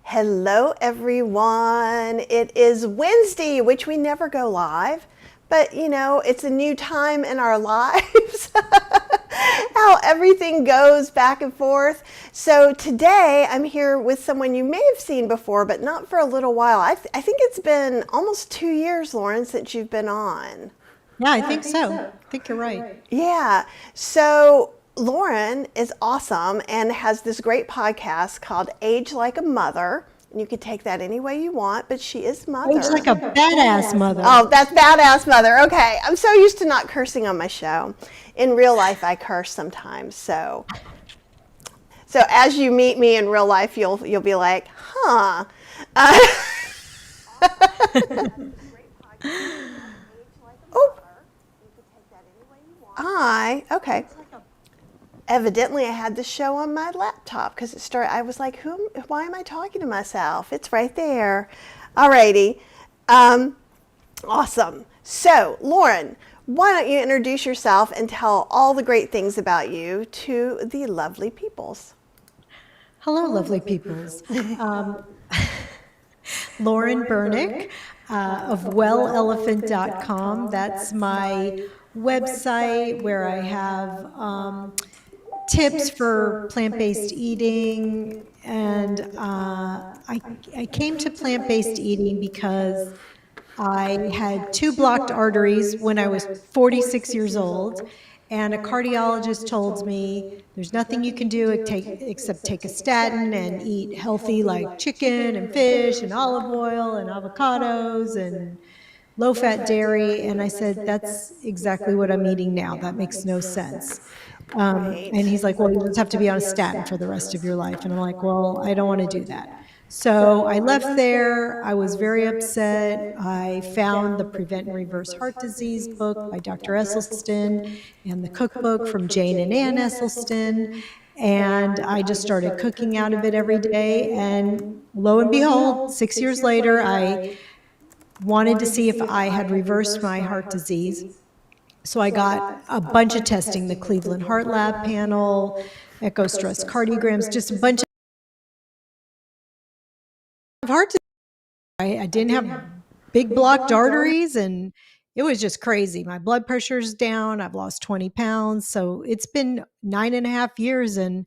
Hello, everyone. It is Wednesday, which we never go live, but it's a new time in our lives, how everything goes back and forth. So today I'm here with someone you may have seen before, but not for a little while. I think it's been almost 2 years, Lauren, since you've been on. Yeah, I think so. I think you're right. Yeah. So Lauren is awesome and has this great podcast called Age Like a Mother. And you can take that any way you want, but she is mother. Age like a badass mother. Oh, that's badass mother. Okay. I'm so used to not cursing on my show. In real life, I curse sometimes. So as you meet me in real life, you'll be like, huh. Okay. Evidently, I had the show on my laptop because it started. I was like, why am I talking to myself? It's right there. Alrighty. Awesome. So, Lauren, why don't you introduce yourself and tell all the great things about you to the lovely peoples? Hello, lovely peoples. Lauren Bernick of WellElephant.com. That's my website where I have tips for plant-based eating. And I came to plant-based eating because I had 2 blocked arteries when I was 46 years old. And a cardiologist told me there's nothing you can do except take a statin and eat healthy like chicken and fish and olive oil and avocados and low-fat dairy. And I said, that's exactly what I'm eating now. That makes no sense. And he's like, well, you just have to be on a statin for the rest of your life. And I'm like, well, I don't want to do that. So I left there. I was very upset. I found the Prevent and Reverse Heart Disease book by Dr. Esselstyn and the cookbook from Jane and Ann Esselstyn. And I just started cooking out of it every day. And lo and behold, 6 years later, I wanted to see if I had reversed my heart disease. So I got a bunch of testing, the Cleveland Heart Lab panel, echo stress cardiograms, just a bunch of heart disease. I didn't have big blocked arteries, and it was just crazy. My blood pressure's down. I've lost 20 pounds. So it's been 9.5 years, and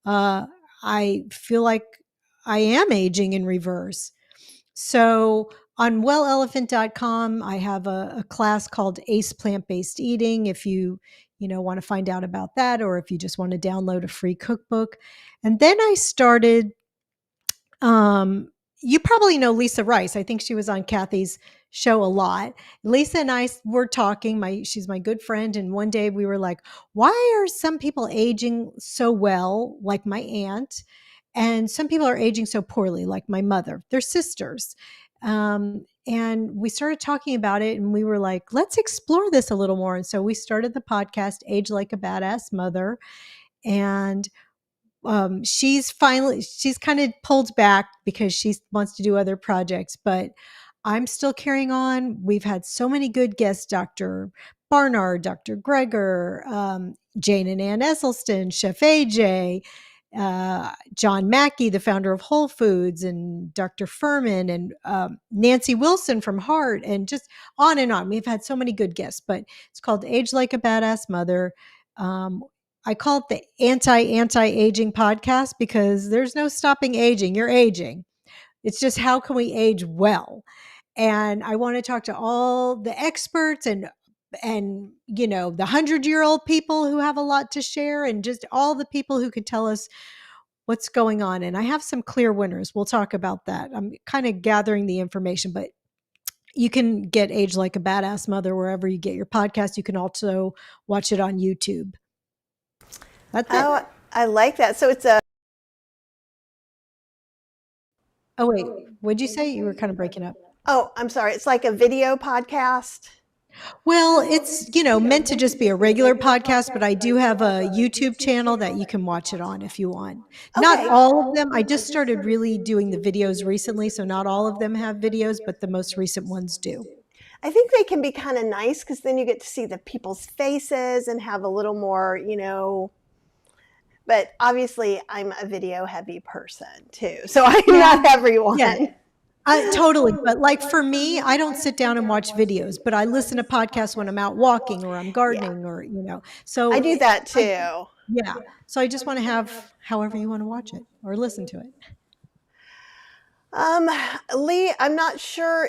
I feel like I am aging in reverse. So on WellElephant.com, I have a class called ACE Plant-Based Eating if you want to find out about that, or if you just want to download a free cookbook. And then I started, you probably know Lisa Rice. I think she was on Kathy's show a lot. Lisa and I were talking, she's my good friend. And one day we were like, why are some people aging so well, like my aunt? And some people are aging so poorly, like my mother. They're sisters. And we started talking about it, and we were like, let's explore this a little more. And so we started the podcast, Age Like a Badass Mother. And she's kind of pulled back because she wants to do other projects, but I'm still carrying on. We've had so many good guests, Dr. Barnard, Dr. Greger, Jane and Ann Esselstyn, Chef AJ, John Mackey, the founder of Whole Foods, and Dr. Furman, and Nancy Wilson from Heart, and just on and on. We've had so many good guests, but it's called Age Like a Badass Mother. I call it the anti-aging podcast because there's no stopping aging. You're aging. It's just how can we age well? And I want to talk to all the experts and the 100-year-old people who have a lot to share, and just all the people who could tell us what's going on. And I have some clear winners. We'll talk about that. I'm kind of gathering the information, but you can get Age Like a Badass Mother wherever you get your podcast. You can also watch it on YouTube. That's it. I like that. So it's a... Oh, wait. What'd you say? You were kind of breaking up. Oh, I'm sorry. It's like a video podcast. Well, it's, meant to just be a regular podcast, but I do have a YouTube channel that you can watch it on if you want. Okay. Not all of them. I just started really doing the videos recently, so not all of them have videos, but the most recent ones do. I think they can be kind of nice because then you get to see the people's faces and have a little more, but obviously I'm a video heavy person too. So I'm not everyone. Yeah. Totally. But like for me, I don't sit down and watch videos, but I listen to podcasts when I'm out walking or I'm gardening or, so I do that too. yeah. So I just want to have however you want to watch it or listen to it. Lee, I'm not sure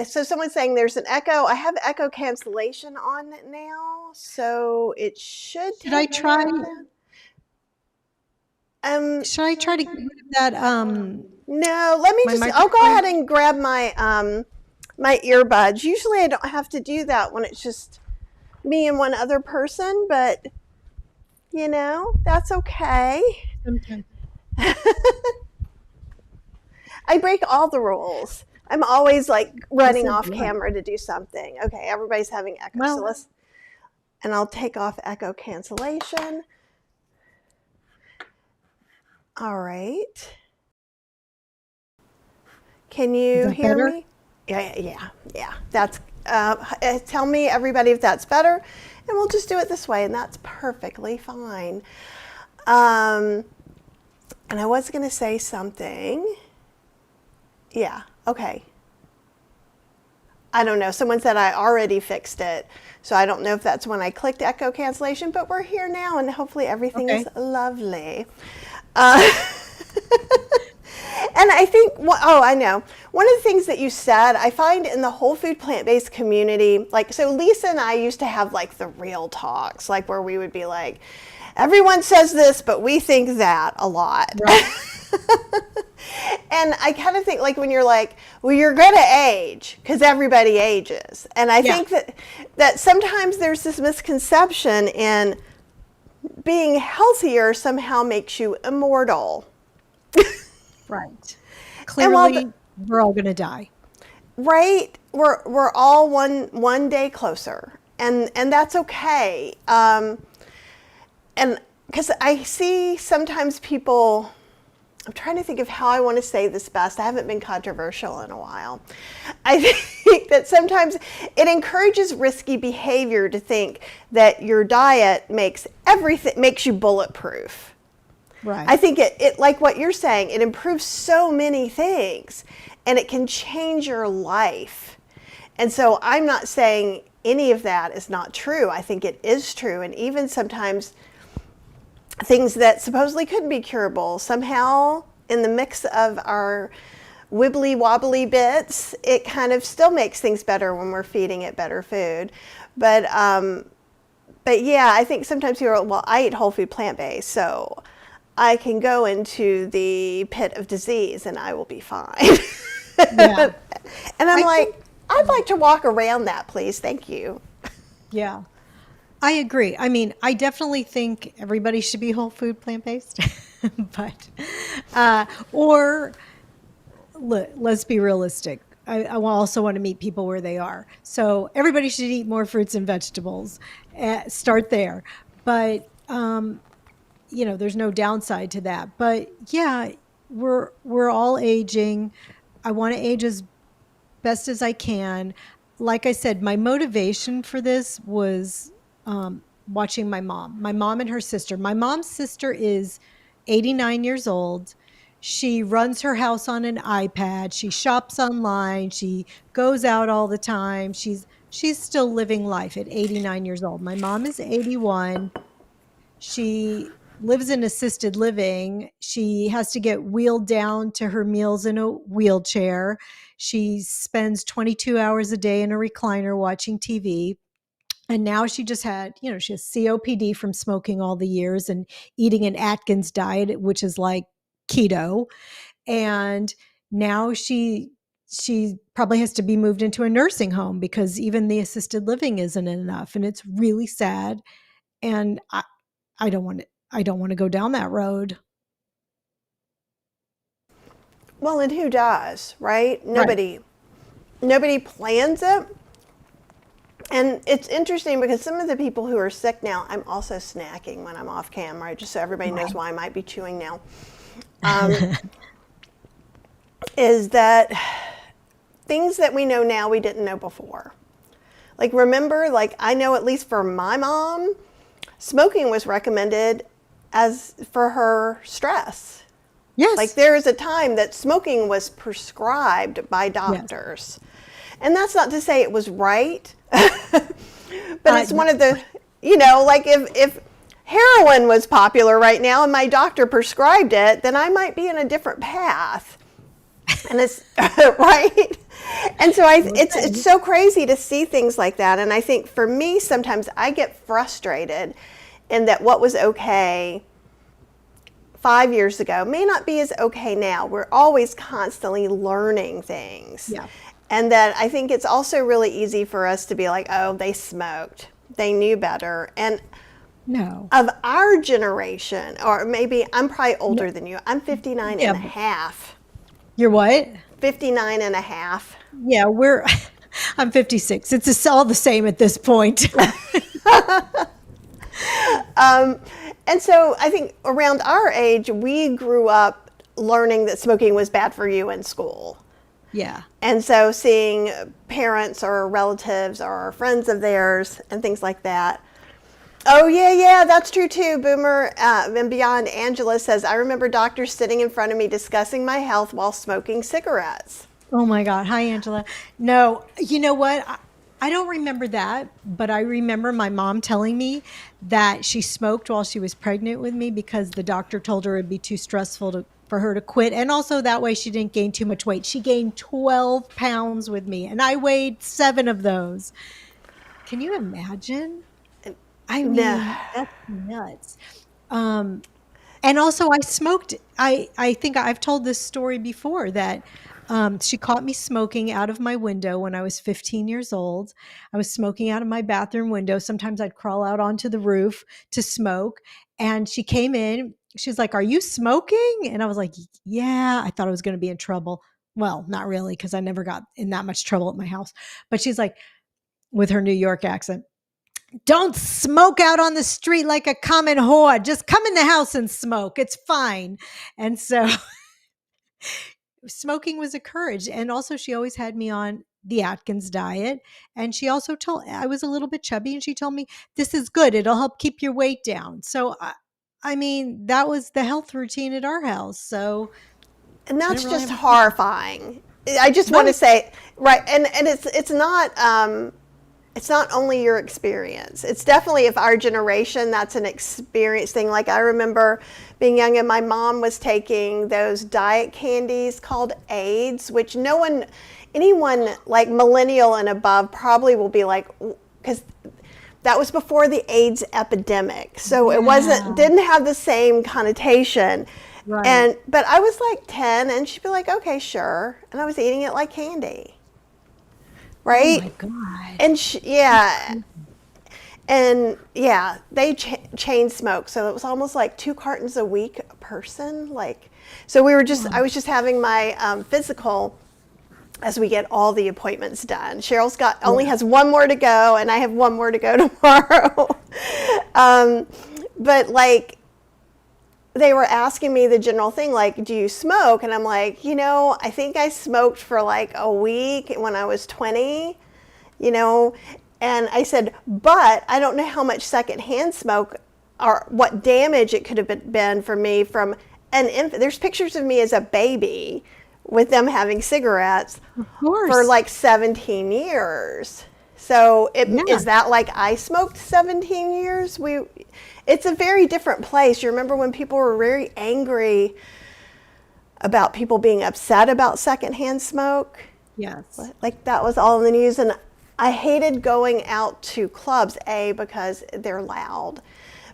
so someone's saying there's an echo. I have echo cancellation on now, so it should Should I try? Should I try to get rid of that? No, let me I'll go ahead and grab my my earbuds. Usually I don't have to do that when it's just me and one other person, but that's okay. Sometimes. I break all the rules. I'm always like running off camera to do something. Okay, everybody's having echo. And I'll take off echo cancellation. All right. Can you hear me? Yeah. That's tell me, everybody, if that's better, and we'll just do it this way, and that's perfectly fine. And I was going to say something. Yeah. Okay. I don't know. Someone said I already fixed it, so I don't know if that's when I clicked echo cancellation. But we're here now, and hopefully everything is lovely. And I think, I know. One of the things that you said, I find in the whole food plant-based community, so Lisa and I used to have like the real talks, like where we would be like, everyone says this, but we think that a lot. Right. And I kind of think like when you're like, well, you're going to age because everybody ages. And I think that sometimes there's this misconception in being healthier somehow makes you immortal. Right. Clearly, we're all going to die. Right. We're all one day closer, and that's okay. And because I see sometimes people, I'm trying to think of how I want to say this best. I haven't been controversial in a while. I think that sometimes it encourages risky behavior to think that your diet makes you bulletproof. Right. I think it like what you're saying, it improves so many things and it can change your life. And so I'm not saying any of that is not true. I think it is true. And even sometimes things that supposedly couldn't be curable, somehow in the mix of our wibbly wobbly bits, it kind of still makes things better when we're feeding it better food. But yeah, I think sometimes people are, well, I eat whole food plant-based, so I can go into the pit of disease and I will be fine. Yeah. And I'm I'd like to walk around that, please. Thank you. Yeah. I agree. I mean, I definitely think everybody should be whole food plant-based, but, let's be realistic. I also want to meet people where they are. So everybody should eat more fruits and vegetables. Start there. But, there's no downside to that. But yeah, we're all aging. I want to age as best as I can. Like I said, my motivation for this was watching my mom and her sister. My mom's sister is 89 years old. She runs her house on an iPad. She shops online. She goes out all the time. She's still living life at 89 years old. My mom is 81. She lives in assisted living. She has to get wheeled down to her meals in a wheelchair. She spends 22 hours a day in a recliner watching TV. And now she just had, she has COPD from smoking all the years and eating an Atkins diet, which is like keto. And now she probably has to be moved into a nursing home because even the assisted living isn't enough. And it's really sad. And I don't want to go down that road. Well, and who does, right? Nobody plans it. And it's interesting because some of the people who are sick now, I'm also snacking when I'm off camera, just so everybody knows why I might be chewing now, is that things that we know now we didn't know before. Like, remember, I know at least for my mom, smoking was recommended as for her stress. Yes. Like there is a time that smoking was prescribed by Yes. doctors. And that's not to say it was right, but it's one of the, like if heroin was popular right now and my doctor prescribed it, then I might be in a different path. And it's right. And so it's so crazy to see things like that. And I think for me, sometimes I get frustrated in that what was okay 5 years ago may not be as okay now. We're always constantly learning things. Yeah. And that I think it's also really easy for us to be like, oh, they smoked. They knew better. And No. of our generation, or maybe I'm probably older than you. I'm 59 Yeah. and a half. You're what? 59 and a half. Yeah, I'm 56. It's all the same at this point. And so I think around our age, we grew up learning that smoking was bad for you in school. Yeah. And so seeing parents or relatives or friends of theirs and things like that. Oh, yeah, that's true too, Boomer. And beyond, Angela says, I remember doctors sitting in front of me discussing my health while smoking cigarettes. Oh my God. Hi, Angela. No, you know what? I don't remember that, but I remember my mom telling me that she smoked while she was pregnant with me because the doctor told her it'd be too stressful for her to quit. And also that way she didn't gain too much weight. She gained 12 pounds with me and I weighed 7 of those. Can you imagine? I mean, that's nuts. And also I smoked. I think I've told this story before that she caught me smoking out of my window when I was 15 years old. I was smoking out of my bathroom window. Sometimes I'd crawl out onto the roof to smoke. And she came in. She's like, "Are you smoking?" And I was like, "Yeah." I thought I was going to be in trouble. Well, not really, because I never got in that much trouble at my house. But she's like, with her New York accent, "Don't smoke out on the street like a common whore. Just come in the house and smoke. It's fine." And so smoking was encouraged. And also she always had me on the Atkins diet. And she also I was a little bit chubby and she told me, "This is good. It'll help keep your weight down." So, I mean, that was the health routine at our house. So, And that's really just have a- horrifying. I just want to Right. say, right, and it's not only your experience. It's definitely of our generation, that's an experience thing. Like I remember being young and my mom was taking those diet candies called AIDS, which anyone like millennial and above probably will be like, because that was before the AIDS epidemic. So it didn't have the same connotation. Right. But I was like 10 and she'd be like, "Okay, sure." And I was eating it like candy. Right? Oh my God. And they chain smoke, so it was almost like 2 cartons a week a person. So I was just having my physical as we get all the appointments done. Cheryl's only has one more to go, and I have one more to go tomorrow. But like, they were asking me the general thing, like, "Do you smoke?" And I'm like, I think I smoked for like a week when I was 20, and I said, "But I don't know how much secondhand smoke or what damage it could have been for me from an infant." There's pictures of me as a baby with them having cigarettes Of course. for like 17 years. So is that like I smoked 17 years? It's a very different place. You remember when people were very angry about people being upset about secondhand smoke? Yes. Like that was all in the news. And I hated going out to clubs, because they're loud.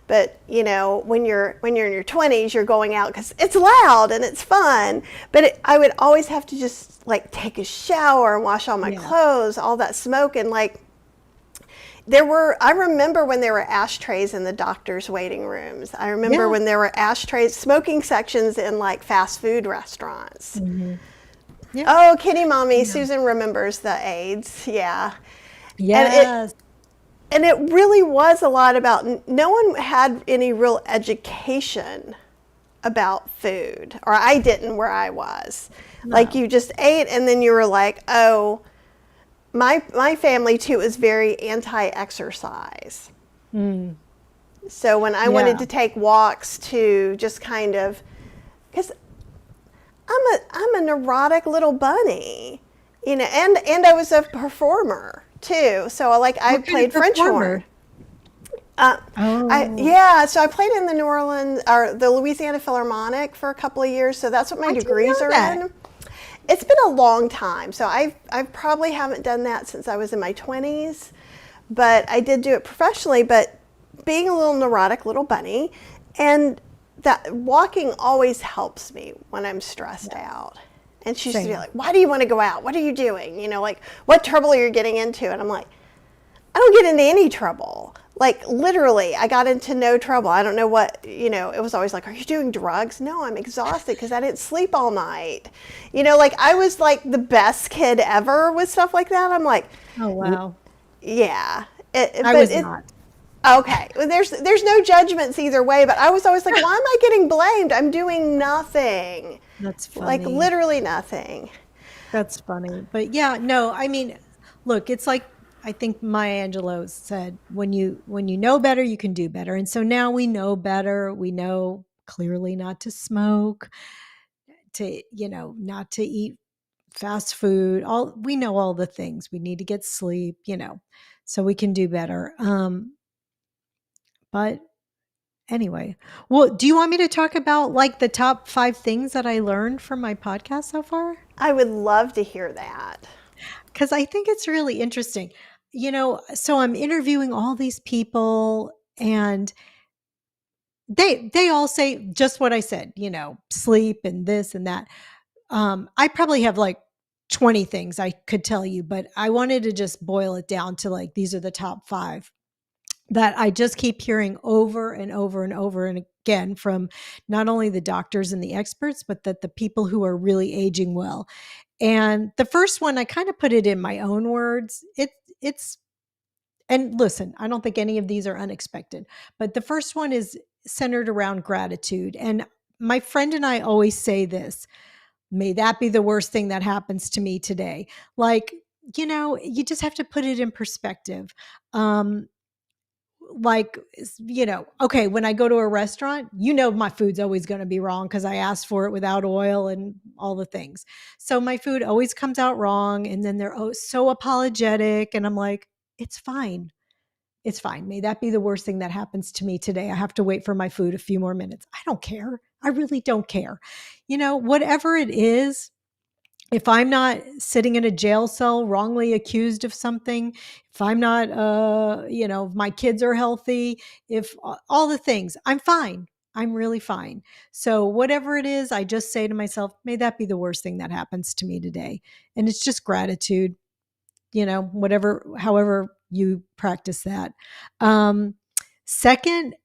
But when you're in your 20s, you're going out because it's loud and it's fun. But I would always have to just like take a shower and wash all my clothes, all that smoke, and like I remember when there were ashtrays in the doctor's waiting rooms. I remember when there were ashtrays, smoking sections in like fast food restaurants. Mm-hmm. Yeah. Oh, Kitty Mommy, Susan remembers the AIDS. Yeah. Yes. And it really was a lot about, no one had any real education about food, or I didn't where I was. No. Like you just ate and then you were like, oh, my family too is very anti-exercise. So when I wanted Yeah. to take walks to just kind of, because I'm a neurotic little bunny, and I was a performer too. So I What kind of played French horn. performer? Oh, So I played in the New Orleans or the Louisiana Philharmonic for a couple of years. So that's what my I didn't degrees know are that. in. It's been a long time. So I probably haven't done that since I was in my 20s, but I did do it professionally. But being a little neurotic little bunny, and that walking always helps me when I'm stressed out. And she used to be Same. like, "Why do you want to go out? What are you doing? Like what trouble are you getting into?" And I'm like, I don't get into any trouble. Like literally, I got into no trouble. I don't know what, it was always like, "Are you doing drugs?" No, I'm exhausted because I didn't sleep all night. Like I was like the best kid ever with stuff like that. I'm like, Oh, wow. yeah. I was not. Okay. Well, there's no judgments either way, but I was always like, why am I getting blamed? I'm doing nothing. That's Like funny. literally nothing. That's funny. But yeah, no, I mean, look, it's like I think Maya Angelou said, when you know better, you can do better. And so now we know better. We know clearly not to smoke, not to eat fast food. All we know all the things. We need to get sleep, so we can do better. But anyway, well, do you want me to talk about like the top 5 things that I learned from my podcast so far? I would love to hear that. Because I think it's really interesting. So I'm interviewing all these people and they all say just what I said, sleep and this and that. I probably have like 20 things I could tell you, but I wanted to just boil it down to like these are the top 5 that I just keep hearing over and over and over and again from not only the doctors and the experts, but that the people who are really aging well. And the first one, I kind of put it in my own words. It's and listen, I don't think any of these are unexpected, but the first one is centered around gratitude. And my friend and I always say this, may that be the worst thing that happens to me today. Like, you just have to put it in perspective. Um, okay, when I go to a restaurant, my food's always going to be wrong because I asked for it without oil and all the things. So my food always comes out wrong. And then they're so apologetic. And I'm like, it's fine. It's fine. May that be the worst thing that happens to me today. I have to wait for my food a few more minutes. I don't care. I really don't care. Whatever it is, if I'm not sitting in a jail cell wrongly accused of something, if I'm not, my kids are healthy, if all the things, I'm fine. I'm really fine. So, whatever it is, I just say to myself, may that be the worst thing that happens to me today. And it's just gratitude, whatever, however you practice that. Second,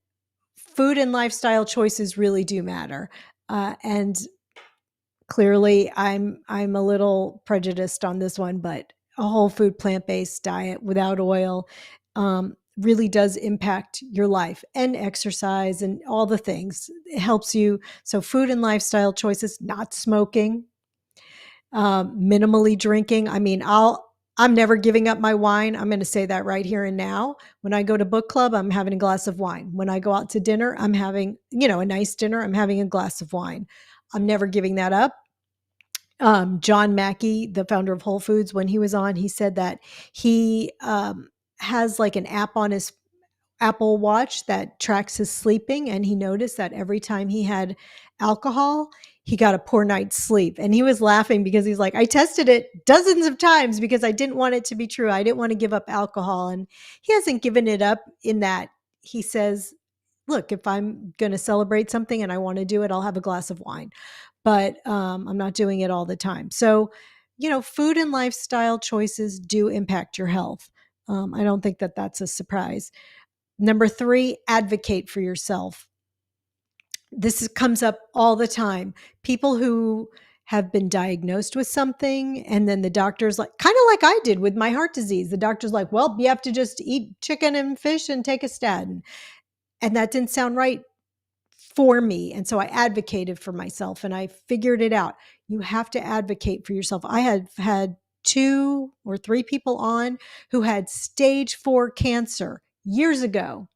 food and lifestyle choices really do matter. And clearly I'm a little prejudiced on this one, but a whole food plant-based diet without oil really does impact your life, and exercise and all the things. It helps you. So food and lifestyle choices, not smoking, minimally drinking. I mean, I'm never giving up my wine. I'm going to say that right here and now. When I go to book club, I'm having a glass of wine. When I go out to dinner, I'm having, a nice dinner. I'm having a glass of wine. I'm never giving that up. John Mackey, the founder of Whole Foods, when he was on, he said that he has like an app on his Apple Watch that tracks his sleeping. And he noticed that every time he had alcohol, he got a poor night's sleep. And he was laughing because he's like, I tested it dozens of times because I didn't want it to be true. I didn't want to give up alcohol. And he hasn't given it up in that he says, look, if I'm going to celebrate something and I want to do it, I'll have a glass of wine. But I'm not doing it all the time. So, food and lifestyle choices do impact your health. I don't think that that's a surprise. Number 3, advocate for yourself. Comes up all the time. People who have been diagnosed with something, and then the doctor's like, kind of like I did with my heart disease. The doctor's like, well, you have to just eat chicken and fish and take a statin. And that didn't sound right for me. And so I advocated for myself and I figured it out. You have to advocate for yourself. I had had 2 or 3 people on who had stage 4 cancer years ago,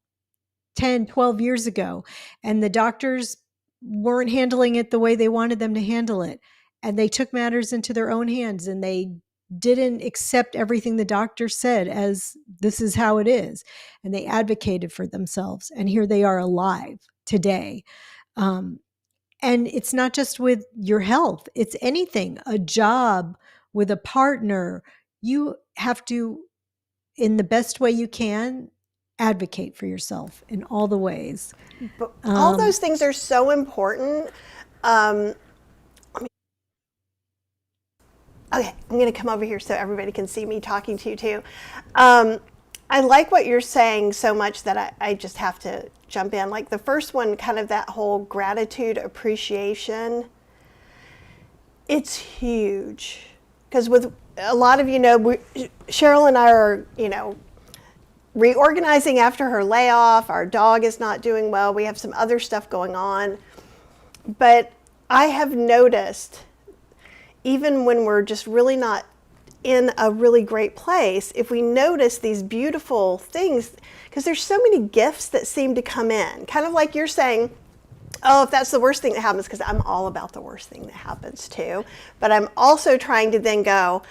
10, 12 years ago, and the doctors weren't handling it the way they wanted them to handle it. And they took matters into their own hands, and they didn't accept everything the doctor said as this is how it is. And they advocated for themselves. And here they are alive today. Um, and it's not just with your health, it's anything, a job, with a partner. You have to, in the best way you can, advocate for yourself in all the ways. But all those things are so important. Okay, I'm going to come over here so everybody can see me talking to you too. I like what you're saying so much that I just have to jump in. Like the first one, kind of that whole gratitude, appreciation, it's huge. Because with a lot of, Cheryl and I are, reorganizing after her layoff. Our dog is not doing well. We have some other stuff going on. But I have noticed, even when we're just really not in a really great place, if we notice these beautiful things, because there's so many gifts that seem to come in, kind of like you're saying, oh, if that's the worst thing that happens, because I'm all about the worst thing that happens too, but I'm also trying to then go,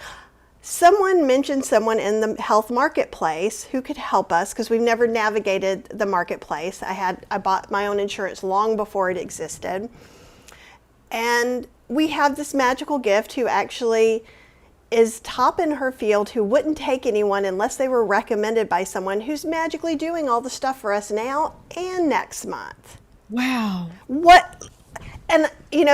someone mentioned someone in the health marketplace who could help us, because we've never navigated the marketplace. I bought my own insurance long before it existed. And we have this magical gift who actually is top in her field, who wouldn't take anyone unless they were recommended by someone, who's magically doing all the stuff for us now and next month. Wow. What? And,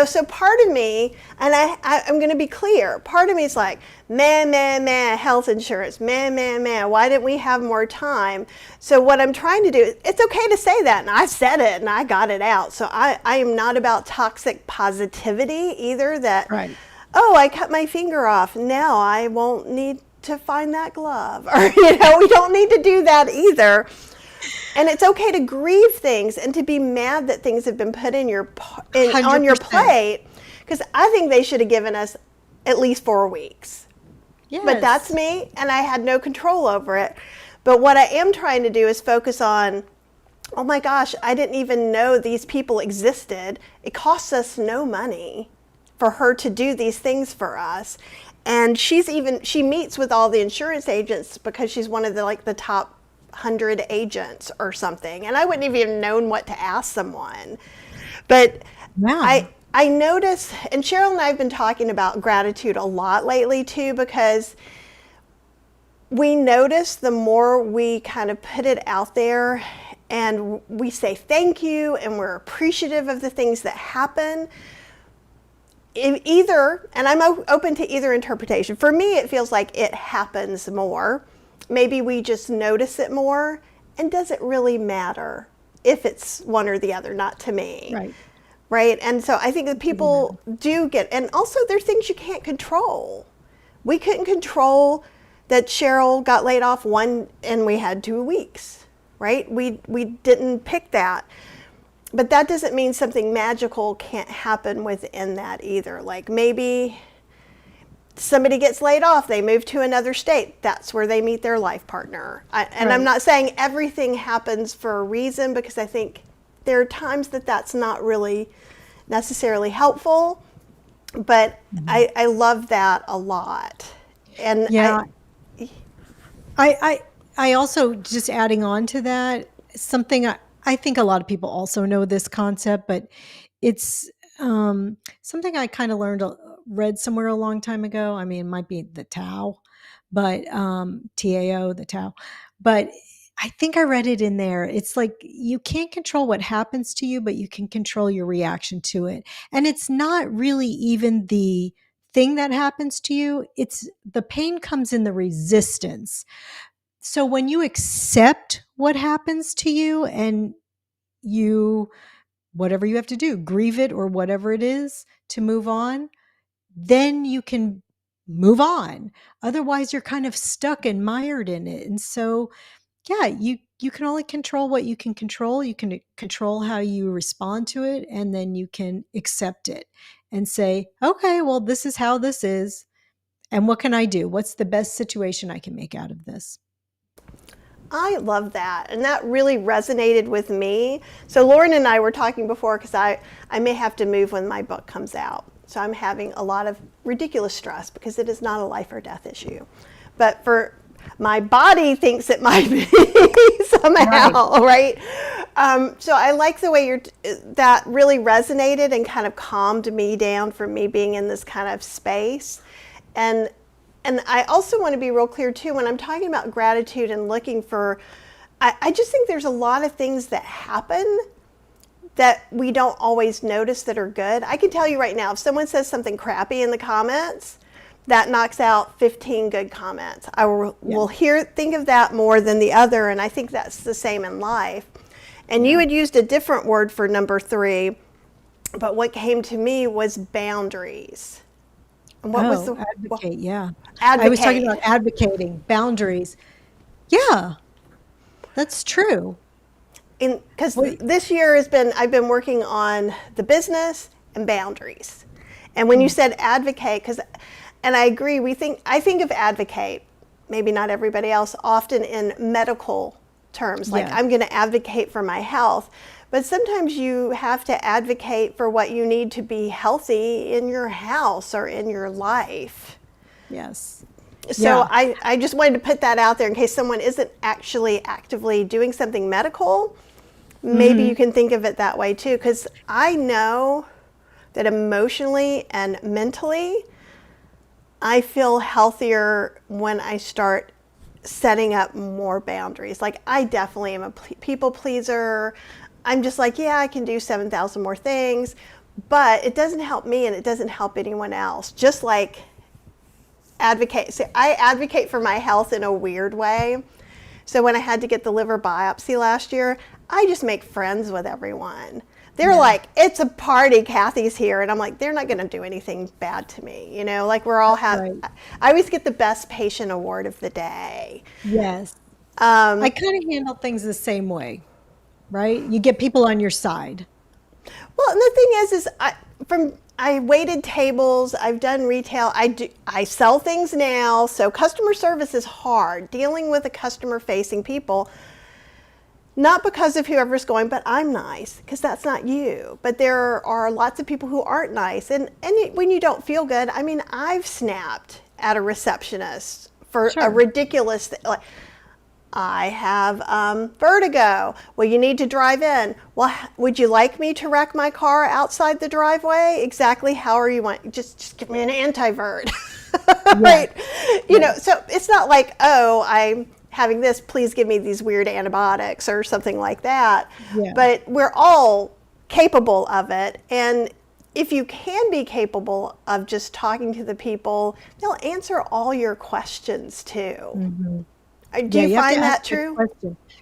so part of me, and I'm going to be clear, part of me is like, man, health insurance, man, why didn't we have more time? So what I'm trying to do, it's okay to say that, and I said it, and I got it out. So I am not about toxic positivity either, that, right. Oh, I cut my finger off, now I won't need to find that glove. Or, we don't need to do that either. And it's okay to grieve things and to be mad that things have been put on your plate, because I think they should have given us at least 4 weeks. Yes. But that's me, and I had no control over it. But what I am trying to do is focus on, oh my gosh, I didn't even know these people existed. It costs us no money for her to do these things for us. And she meets with all the insurance agents because she's one of the top 100 agents or something, and I wouldn't have even known what to ask someone. But wow. I notice, and Cheryl and I have been talking about gratitude a lot lately too, because we notice the more we kind of put it out there and we say thank you and we're appreciative of the things that happen, either, and I'm open to either interpretation. For me, it feels like it happens more. Maybe we just notice it more, and does it really matter if it's one or the other? Not to me. Right? And so I think that people do get, and also there are things you can't control. We couldn't control that Cheryl got laid off and we had 2 weeks, right? We didn't pick that. But that doesn't mean something magical can't happen within that either. Like maybe somebody gets laid off, they move to another state, that's where they meet their life partner. I'm not saying everything happens for a reason, because I think there are times that that's not really necessarily helpful, but I love that a lot. And yeah, I also, just adding on to that, something I think a lot of people also know this concept, but it's something I kind of read somewhere a long time ago. I mean, it might be the Tao, but TAO, the Tao. But I think I read it in there. It's like you can't control what happens to you, but you can control your reaction to it. And it's not really even the thing that happens to you. It's the pain comes in the resistance. So when you accept what happens to you and whatever you have to do, grieve it or whatever it is to move on, then you can move on. Otherwise, you're kind of stuck and mired in it. And so, yeah, you can only control what you can control. You can control how you respond to it, and then you can accept it and say, okay, well, this is how this is. And what can I do? What's the best situation I can make out of this? I love that. And that really resonated with me. So Lauren and I were talking before because I may have to move when my book comes out. So I'm having a lot of ridiculous stress because it is not a life or death issue. But for my body thinks it might be somehow, right? So I like the way that really resonated and kind of calmed me down for me being in this kind of space. And I also want to be real clear too, when I'm talking about gratitude and looking for, I just think there's a lot of things that happen that we don't always notice that are good. I can tell you right now, if someone says something crappy in the comments, that knocks out 15 good comments. I will think of that more than the other, and I think that's the same in life. And you had used a different word for number 3, but what came to me was boundaries. And what was the advocate? Yeah. Advocate. I was talking about advocating, boundaries. Yeah, that's true. Because this year I've been working on the business and boundaries. And when you said advocate, and I agree, I think of advocate, maybe not everybody else, often in medical terms, like I'm going to advocate for my health. But sometimes you have to advocate for what you need to be healthy in your house or in your life. Yes. So I just wanted to put that out there in case someone isn't actually actively doing something medical. Maybe you can think of it that way too, because I know that emotionally and mentally, I feel healthier when I start setting up more boundaries. Like I definitely am a people pleaser. I'm just like, yeah, I can do 7,000 more things, but it doesn't help me and it doesn't help anyone else. Just like advocate. So I advocate for my health in a weird way. So when I had to get the liver biopsy last year, I just make friends with everyone. They're like, it's a party, Kathy's here. And I'm like, they're not going to do anything bad to me. You know, like we're all having, I always get the best patient award of the day. Yes. I kind of handle things the same way, right? You get people on your side. Well, and the thing is I waited tables, I've done retail, I sell things now. So customer service is hard, dealing with the customer facing people. Not because of whoever's going, but I'm nice, because that's not you. But there are lots of people who aren't nice. And when you don't feel good, I mean, I've snapped at a receptionist for a ridiculous thing. Like, I have vertigo. Well, you need to drive in. Well, would you like me to wreck my car outside the driveway? Exactly how are you want? Just give me an anti-vert. Right? You know, so it's not like, oh, I'm having this, please give me these weird antibiotics or something like that. But we're all capable of it. And if you can be capable of just talking to the people, they'll answer all your questions too. Do you find that true?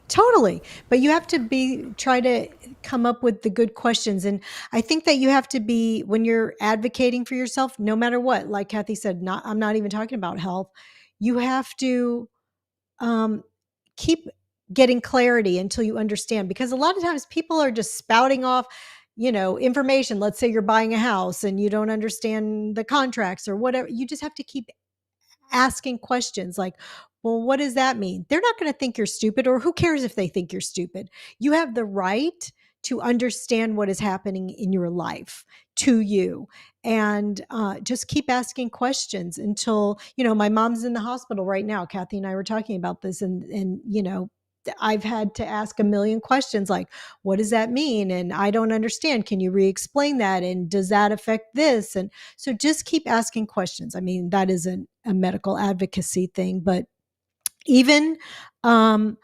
Totally. But you have to try to come up with the good questions. And I think that you have to be, when you're advocating for yourself, no matter what, like Kathy said, I'm not even talking about health. You have to keep getting clarity until you understand, because a lot of times people are just spouting off, information. Let's say you're buying a house and you don't understand the contracts or whatever. You just have to keep asking questions like, well, what does that mean? They're not going to think you're stupid, or who cares if they think you're stupid? You have the right to understand what is happening in your life to you, and just keep asking questions until, my mom's in the hospital right now. Kathy and I were talking about this, and I've had to ask a million questions like, what does that mean? And I don't understand. Can you re-explain that? And does that affect this? And so just keep asking questions. I mean, that isn't a medical advocacy thing, but even one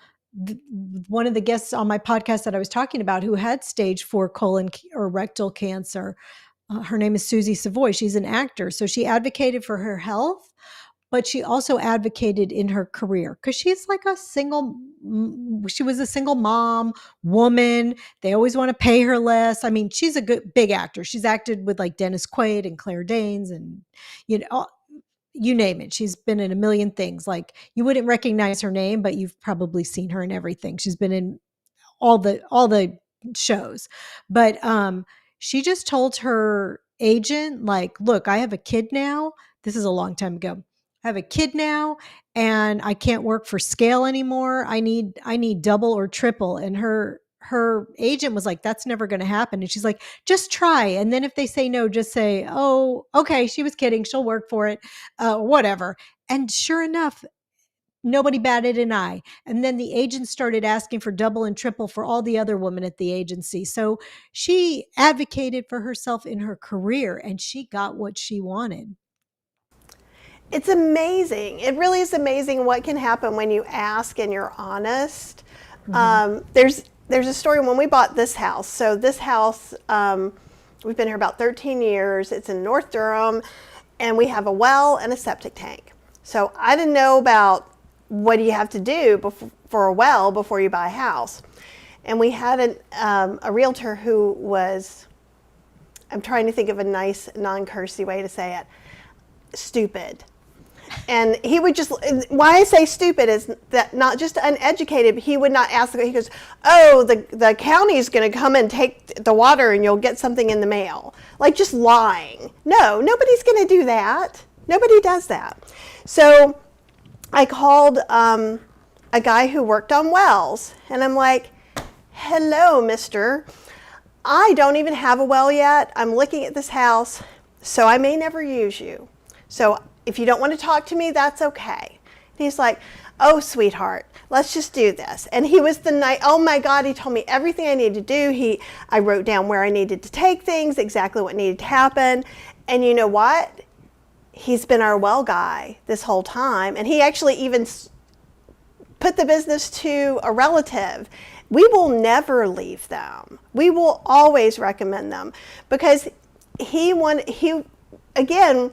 of the guests on my podcast that I was talking about, who had stage 4 colon or rectal cancer, her name is Susie Savoy. She's an actor. So she advocated for her health, but she also advocated in her career because she was a single mom, woman. They always want to pay her less. I mean, she's a big actor. She's acted with like Dennis Quaid and Claire Danes and, you name it. She's been in a million things. Like, you wouldn't recognize her name, but you've probably seen her in everything. She's been in all the shows. But she just told her agent, like, look, I have a kid now. This is a long time ago. I have a kid now and I can't work for scale anymore. I need double or triple. And her agent was like, that's never going to happen. And she's like, just try. And then if they say no, just say, oh, okay, she was kidding. She'll work for it. Whatever. And sure enough, nobody batted an eye. And then the agent started asking for double and triple for all the other women at the agency. So she advocated for herself in her career and she got what she wanted. It's amazing. It really is amazing what can happen when you ask and you're honest. There's a story when we bought this house. So this house, we've been here about 13 years. It's in North Durham, and we have a well and a septic tank. So I didn't know about what do you have to do for a well before you buy a house. And we had a realtor who was, I'm trying to think of a nice non-cursy way to say it, stupid. And he would just, why I say stupid is that not just uneducated, but he would not ask, he goes, oh, the county's going to come and take the water and you'll get something in the mail. Like just lying. No, nobody's going to do that. Nobody does that. So I called a guy who worked on wells, and I'm like, hello, mister. I don't even have a well yet. I'm looking at this house, so I may never use you. So if you don't want to talk to me, that's okay. And he's like, oh, sweetheart, let's just do this. And he was the night, oh my God, he told me everything I needed to do. I wrote down where I needed to take things, exactly what needed to happen. And you know what? He's been our well guy this whole time. And he actually even put the business to a relative. We will never leave them. We will always recommend them because again,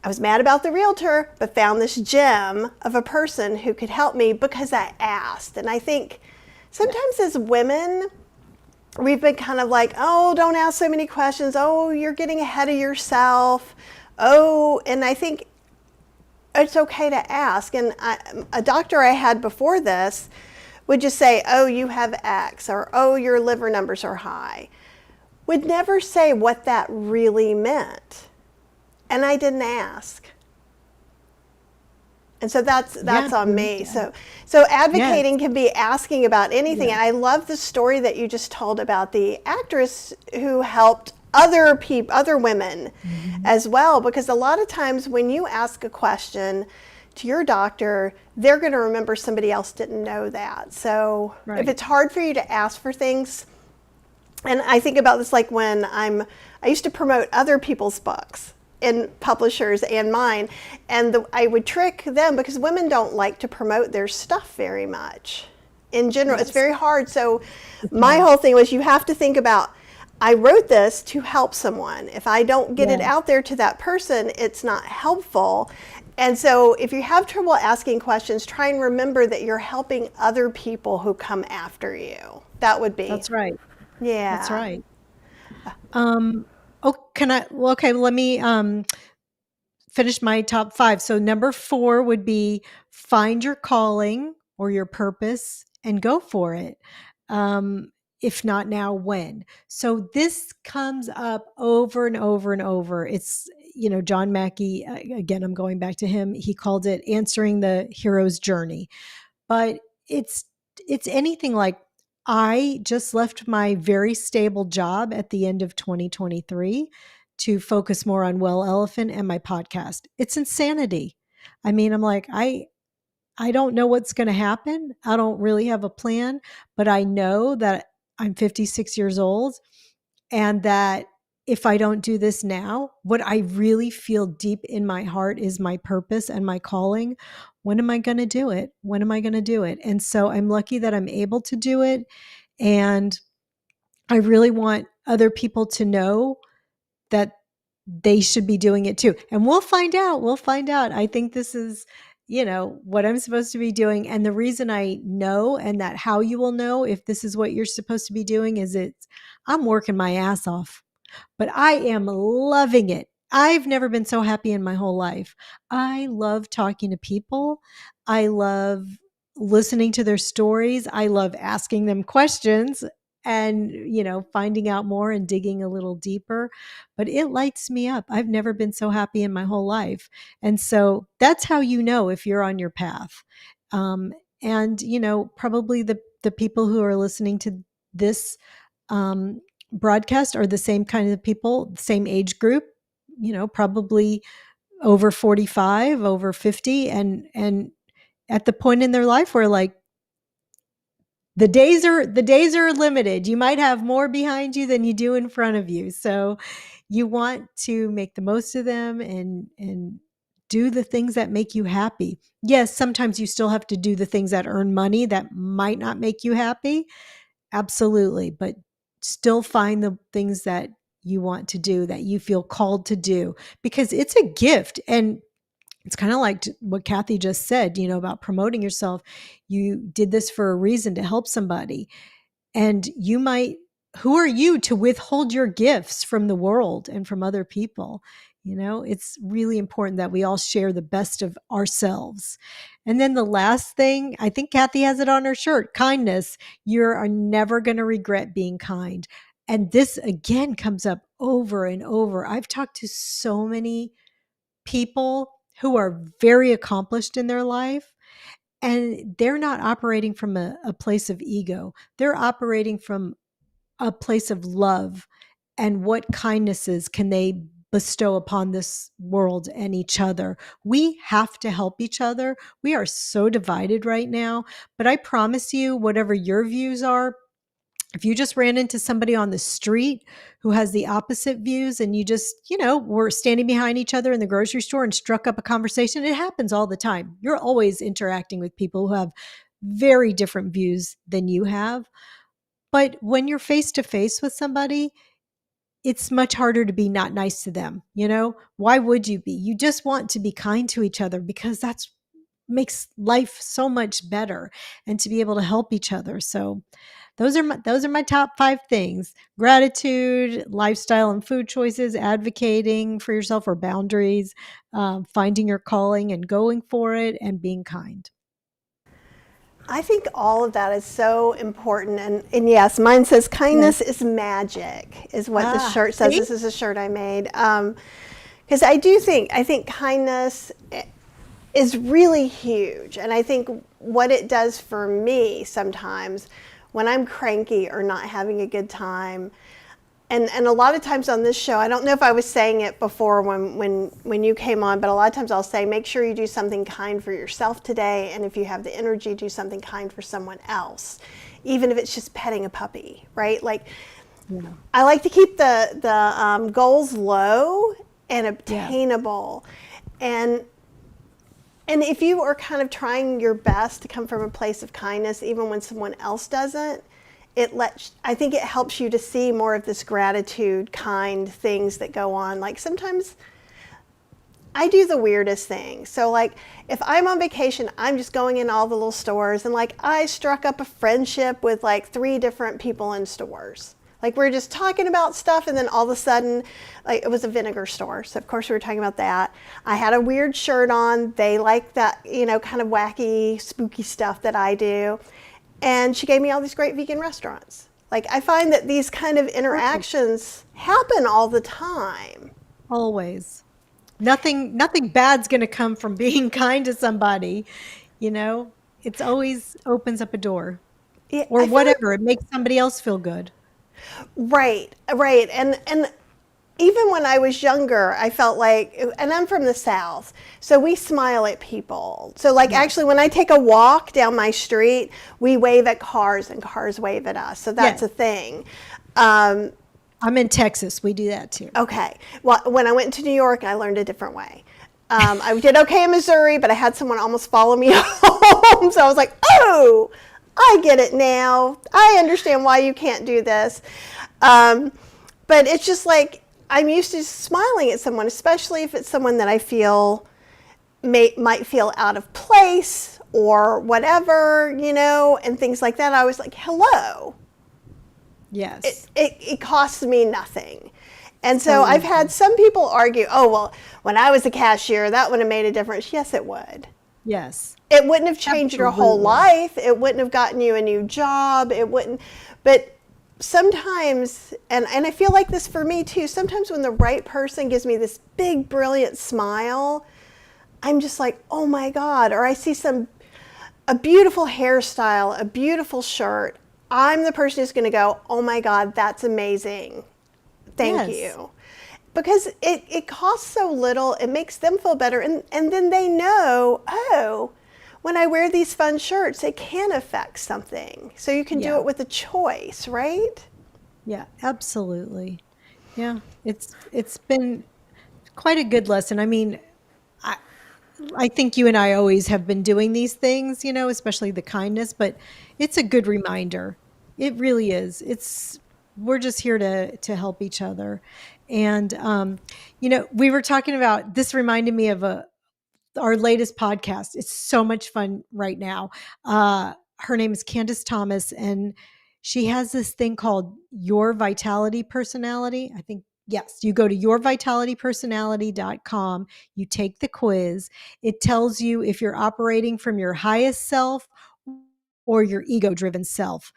I was mad about the realtor, but found this gem of a person who could help me because I asked. And I think sometimes as women, we've been kind of like, oh, don't ask so many questions. Oh, you're getting ahead of yourself. Oh, and I think it's okay to ask. And a doctor I had before this would just say, oh, you have X, or oh, your liver numbers are high. Would never say what that really meant. And I didn't ask. And so that's on me. Yeah. So advocating can be asking about anything. And I love the story that you just told about the actress who helped other women as well, because a lot of times when you ask a question to your doctor, they're going to remember somebody else didn't know that. So if it's hard for you to ask for things, and I think about this like when I used to promote other people's books in publishers and mine, and I would trick them because women don't like to promote their stuff very much. In general, it's very hard. So my whole thing was you have to think about, I wrote this to help someone. If I don't get it out there to that person, it's not helpful. And so if you have trouble asking questions, try and remember that you're helping other people who come after you. That would be. That's right. Yeah. That's right. Okay, let me finish my top 5. So number 4 would be find your calling or your purpose and go for it. If not now, when? So this comes up over and over and over. It's, John Mackey, again, I'm going back to him. He called it answering the hero's journey. But it's anything like, I just left my very stable job at the end of 2023 to focus more on Well Elephant and my podcast. It's insanity. I mean, I'm like, I don't know what's going to happen. I don't really have a plan, but I know that I'm 56 years old and that if I don't do this now, what I really feel deep in my heart is my purpose and my calling. When am I going to do it? When am I going to do it? And so I'm lucky that I'm able to do it. And I really want other people to know that they should be doing it too. And we'll find out. We'll find out. I think this is, what I'm supposed to be doing. And the reason I know, and that how you will know if this is what you're supposed to be doing, is I'm working my ass off, but I am loving it. I've never been so happy in my whole life. I love talking to people. I love listening to their stories. I love asking them questions. and, finding out more and digging a little deeper. But it lights me up. I've never been so happy in my whole life. And so that's how you know if you're on your path. And, probably the people who are listening to this broadcast are the same kind of people, same age group, probably over 45, over 50, and at the point in their life where like the days are limited. You might have more behind you than you do in front of you. So you want to make the most of them and do the things that make you happy. Yes, sometimes you still have to do the things that earn money that might not make you happy. Absolutely, but still find the things that you want to do, that you feel called to do, because it's a gift. And it's kind of like what Kathy just said, about promoting yourself. You did this for a reason, to help somebody. And who are you to withhold your gifts from the world and from other people? It's really important that we all share the best of ourselves. And then the last thing, I think Kathy has it on her shirt, kindness. You are never going to regret being kind. And this again comes up over and over. I've talked to so many people who are very accomplished in their life, and they're not operating from a place of ego. They're operating from a place of love. And what kindnesses can they bestow upon this world and each other? We have to help each other. We are so divided right now, but I promise you, whatever your views are, if you just ran into somebody on the street who has the opposite views, and you just, were standing behind each other in the grocery store and struck up a conversation, it happens all the time. You're always interacting with people who have very different views than you have. But when you're face to face with somebody, it's much harder to be not nice to them. Why would you be? You just want to be kind to each other, because that's makes life so much better, and to be able to help each other. So those are my top 5 things: gratitude, lifestyle and food choices, advocating for yourself or boundaries, finding your calling and going for it, and being kind. I think all of that is so important. And yes, mine says kindness is magic, is what the shirt says. See? This is a shirt I made. Because I think kindness is really huge. And I think what it does for me sometimes when I'm cranky or not having a good time, and a lot of times on this show, I don't know if I was saying it before when you came on, but a lot of times I'll say, make sure you do something kind for yourself today, and if you have the energy, do something kind for someone else, even if it's just petting a puppy, right? Like, I like to keep the goals low and obtainable, and if you are kind of trying your best to come from a place of kindness, even when someone else doesn't, I think it helps you to see more of this gratitude, kind things that go on. Like sometimes I do the weirdest thing. So like if I'm on vacation, I'm just going in all the little stores, and like I struck up a friendship with like 3 different people in stores. Like we're just talking about stuff, and then all of a sudden, like it was a vinegar store. So of course we were talking about that. I had a weird shirt on. They like that, kind of wacky, spooky stuff that I do. And she gave me all these great vegan restaurants. Like I find that these kind of interactions happen all the time. Always. Nothing bad's going to come from being kind to somebody. It's always opens up a door, or whatever. It makes somebody else feel good. Right. And even when I was younger, I felt like, and I'm from the South, so we smile at people. So like actually when I take a walk down my street, we wave at cars and cars wave at us. So that's a thing. I'm in Texas. We do that too. Okay. Well, when I went to New York, I learned a different way. I did okay in Missouri, but I had someone almost follow me home. So I was like, oh, I get it now. I understand why you can't do this. But it's just like, I'm used to smiling at someone, especially if it's someone that I feel might feel out of place or whatever, and things like that. I was like, hello. Yes. It costs me nothing. And so I've had some people argue, oh, well, when I was a cashier, that would have made a difference. Yes, it would. Yes. It wouldn't have changed your whole life. It wouldn't have gotten you a new job. It wouldn't. But sometimes, and I feel like this for me too, sometimes when the right person gives me this big, brilliant smile, I'm just like, oh my God. Or I see a beautiful hairstyle, a beautiful shirt. I'm the person who's going to go, oh my God, that's amazing. Thank Yes. you. Because it costs so little, it makes them feel better. And then they know, oh, when I wear these fun shirts, it can affect something. So you can do Yeah. it with a choice, right? Yeah, absolutely. Yeah. It's been quite a good lesson. I mean, I I think you and I always have been doing these things, especially the kindness, but it's a good reminder. It really is. We're just here to help each other. And we were talking about this reminded me of our latest podcast. It's so much fun right now. Her name is Candace Thomas, and she has this thing called Your Vitality Personality. I think, yes, you go to yourvitalitypersonality.com, you take the quiz. It tells you if you're operating from your highest self or your ego driven self.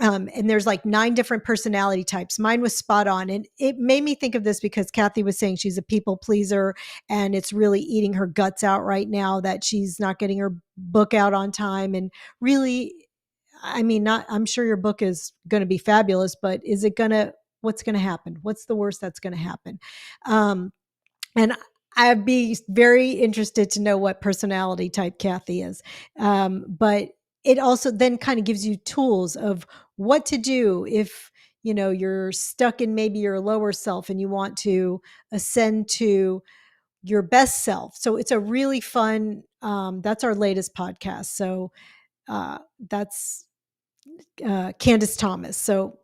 And there's like 9 different personality types. Mine was spot on. And it made me think of this because Kathy was saying she's a people pleaser and it's really eating her guts out right now that she's not getting her book out on time. And really, I mean, I'm sure your book is going to be fabulous, but what's going to happen? What's the worst that's going to happen? And I'd be very interested to know what personality type Kathy is. But it also then kind of gives you tools of what to do if you're stuck in maybe your lower self and you want to ascend to your best self. So it's a really fun. That's our latest podcast. So that's Candace Thomas. So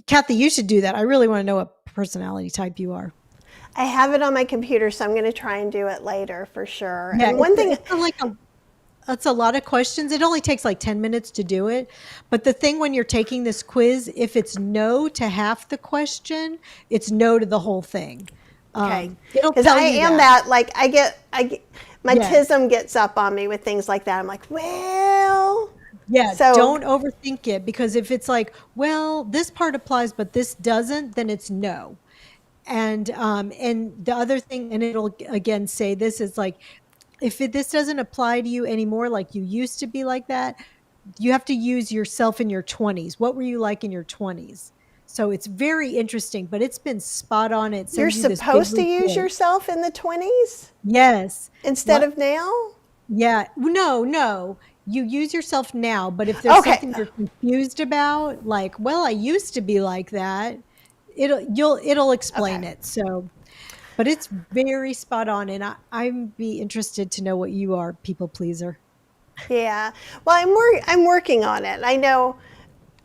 Kathy, you should do that. I really want to know what personality type you are. I have it on my computer, so I'm going to try and do it later for sure. Yeah, And one thing, that's a lot of questions. It only takes like 10 minutes to do it. But the thing when you're taking this quiz, if it's no to half the question, it's no to the whole thing. okay, It'll because tell I you am that. that, like, I get, my Yes. tism gets up on me with things like that. I'm like, well, Yeah. so, Don't overthink it because if it's like, well, this part applies, but this doesn't, then it's no. And the other thing, and it'll again say this is like, if this doesn't apply to you anymore, like you used to be like that, you have to use yourself in your 20s. What were you like in your 20s? So it's very interesting, but it's been spot on. It you're sends you this big supposed to use report. yourself in the 20s Yes. instead What? of now? Yeah. No, no. You use yourself now, but if there's Okay, something you're confused about, like, well, I used to be like that, it'll explain okay. it. So, but it's very spot on, and I'd be interested to know what you are, people pleaser. Yeah. Well, I'm working on it. I know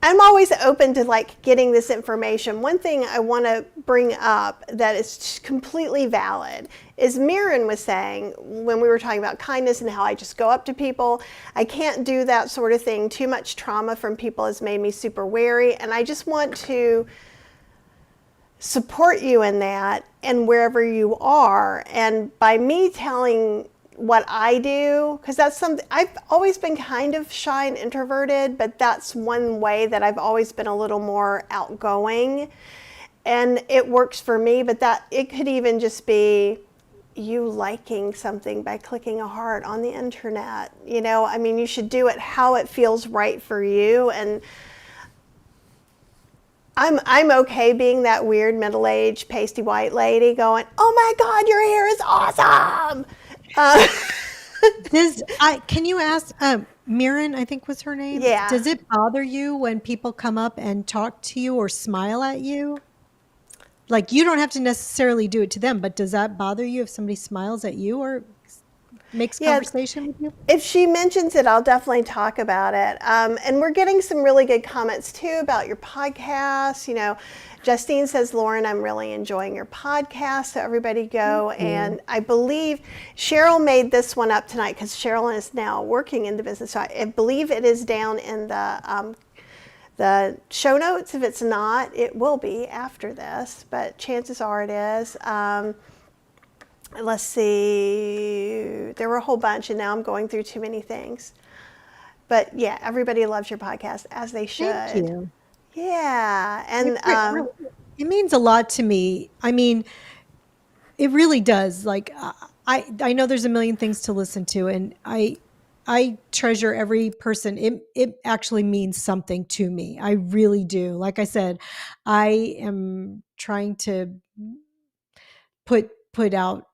I'm always open to like getting this information. One thing I want to bring up that is completely valid is Mirren was saying when we were talking about kindness and how I just go up to people. I can't do that sort of thing. Too much trauma from people has made me super wary, and I just want to support you in that and wherever you are. And by me telling what I do, because that's something I've always been kind of shy and introverted, but that's one way that I've always been a little more outgoing, and it works for me. But that it could even just be you liking something by clicking a heart on the internet. I mean, you should do it how it feels right for you. And I'm okay being that weird middle-aged pasty white lady going, oh my God, your hair is awesome. Can you ask Mirren, I think was her name? Yeah. Does it bother you when people come up and talk to you or smile at you? Like you don't have to necessarily do it to them, but does that bother you if somebody smiles at you or makes Yeah, conversation with you? if she mentions it, I'll definitely talk about it. And we're getting some really good comments too about your podcast. Justine says, Lauren, I'm really enjoying your podcast. So everybody go. And I believe Cheryl made this one up tonight because Cheryl is now working in the business. So I believe it is down in the show notes. If it's not, it will be after this, but chances are it is. Let's see, there were a whole bunch and now I'm going through too many things. But yeah, everybody loves your podcast, as they should. Thank you. Yeah. And It means a lot to me. I mean, it really does. Like I know there's a million things to listen to, and I treasure every person. It actually means something to me. I really do. Like I said, I am trying to put out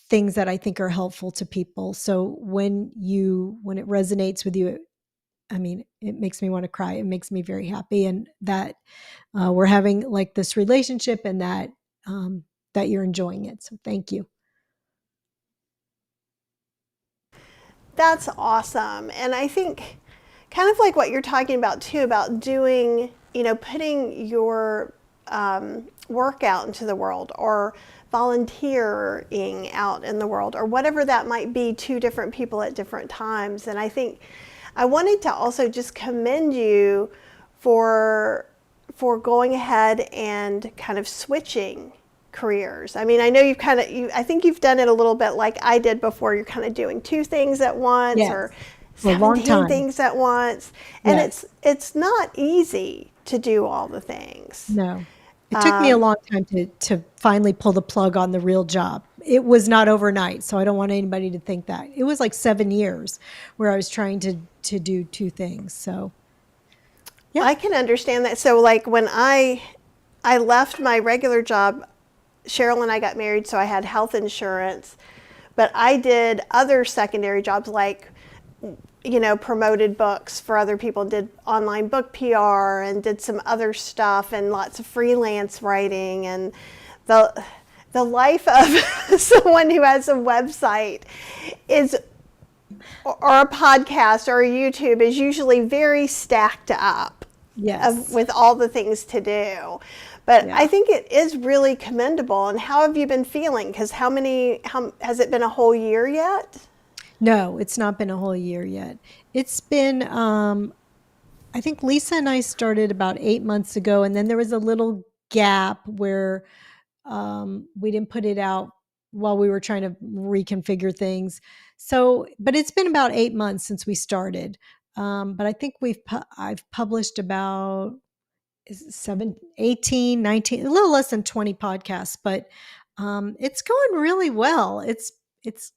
things that I think are helpful to people. So when it resonates with you, I mean, it makes me want to cry. It makes me very happy, and that we're having like this relationship, and that you're enjoying it. So thank you. that's awesome. And I think kind of like what you're talking about too, about doing, putting your work out into the world, or volunteering out in the world, or whatever that might be to different people at different times. And I think I wanted to also just commend you for going ahead and kind of switching careers. I mean, I know I think you've done it a little bit like I did before. You're kind of doing two things at once, Yes. or For a long 17 time. things at once. And Yes. it's not easy to do all the things. No. It took me a long time to finally pull the plug on the real job. It was not overnight, so I don't want anybody to think that. It was like 7 years where I was trying to do two things. So, yeah. I can understand that. So like when I left my regular job, Cheryl and I got married, so I had health insurance, but I did other secondary jobs like, promoted books for other people, did online book PR, and did some other stuff, and lots of freelance writing. And the life of someone who has a website is, or a podcast or a YouTube, is usually very stacked up. Yes. With all the things to do. But Yeah. I think it is really commendable. And how have you been feeling? Because how has it been a whole year yet? No, it's not been a whole year yet. It's been, I think Lisa and I started about 8 months ago, and then there was a little gap where we didn't put it out while we were trying to reconfigure things. So, but it's been about 8 months since we started. But I think I've published about 18, 19, a little less than 20 podcasts, but it's going really well. It's it's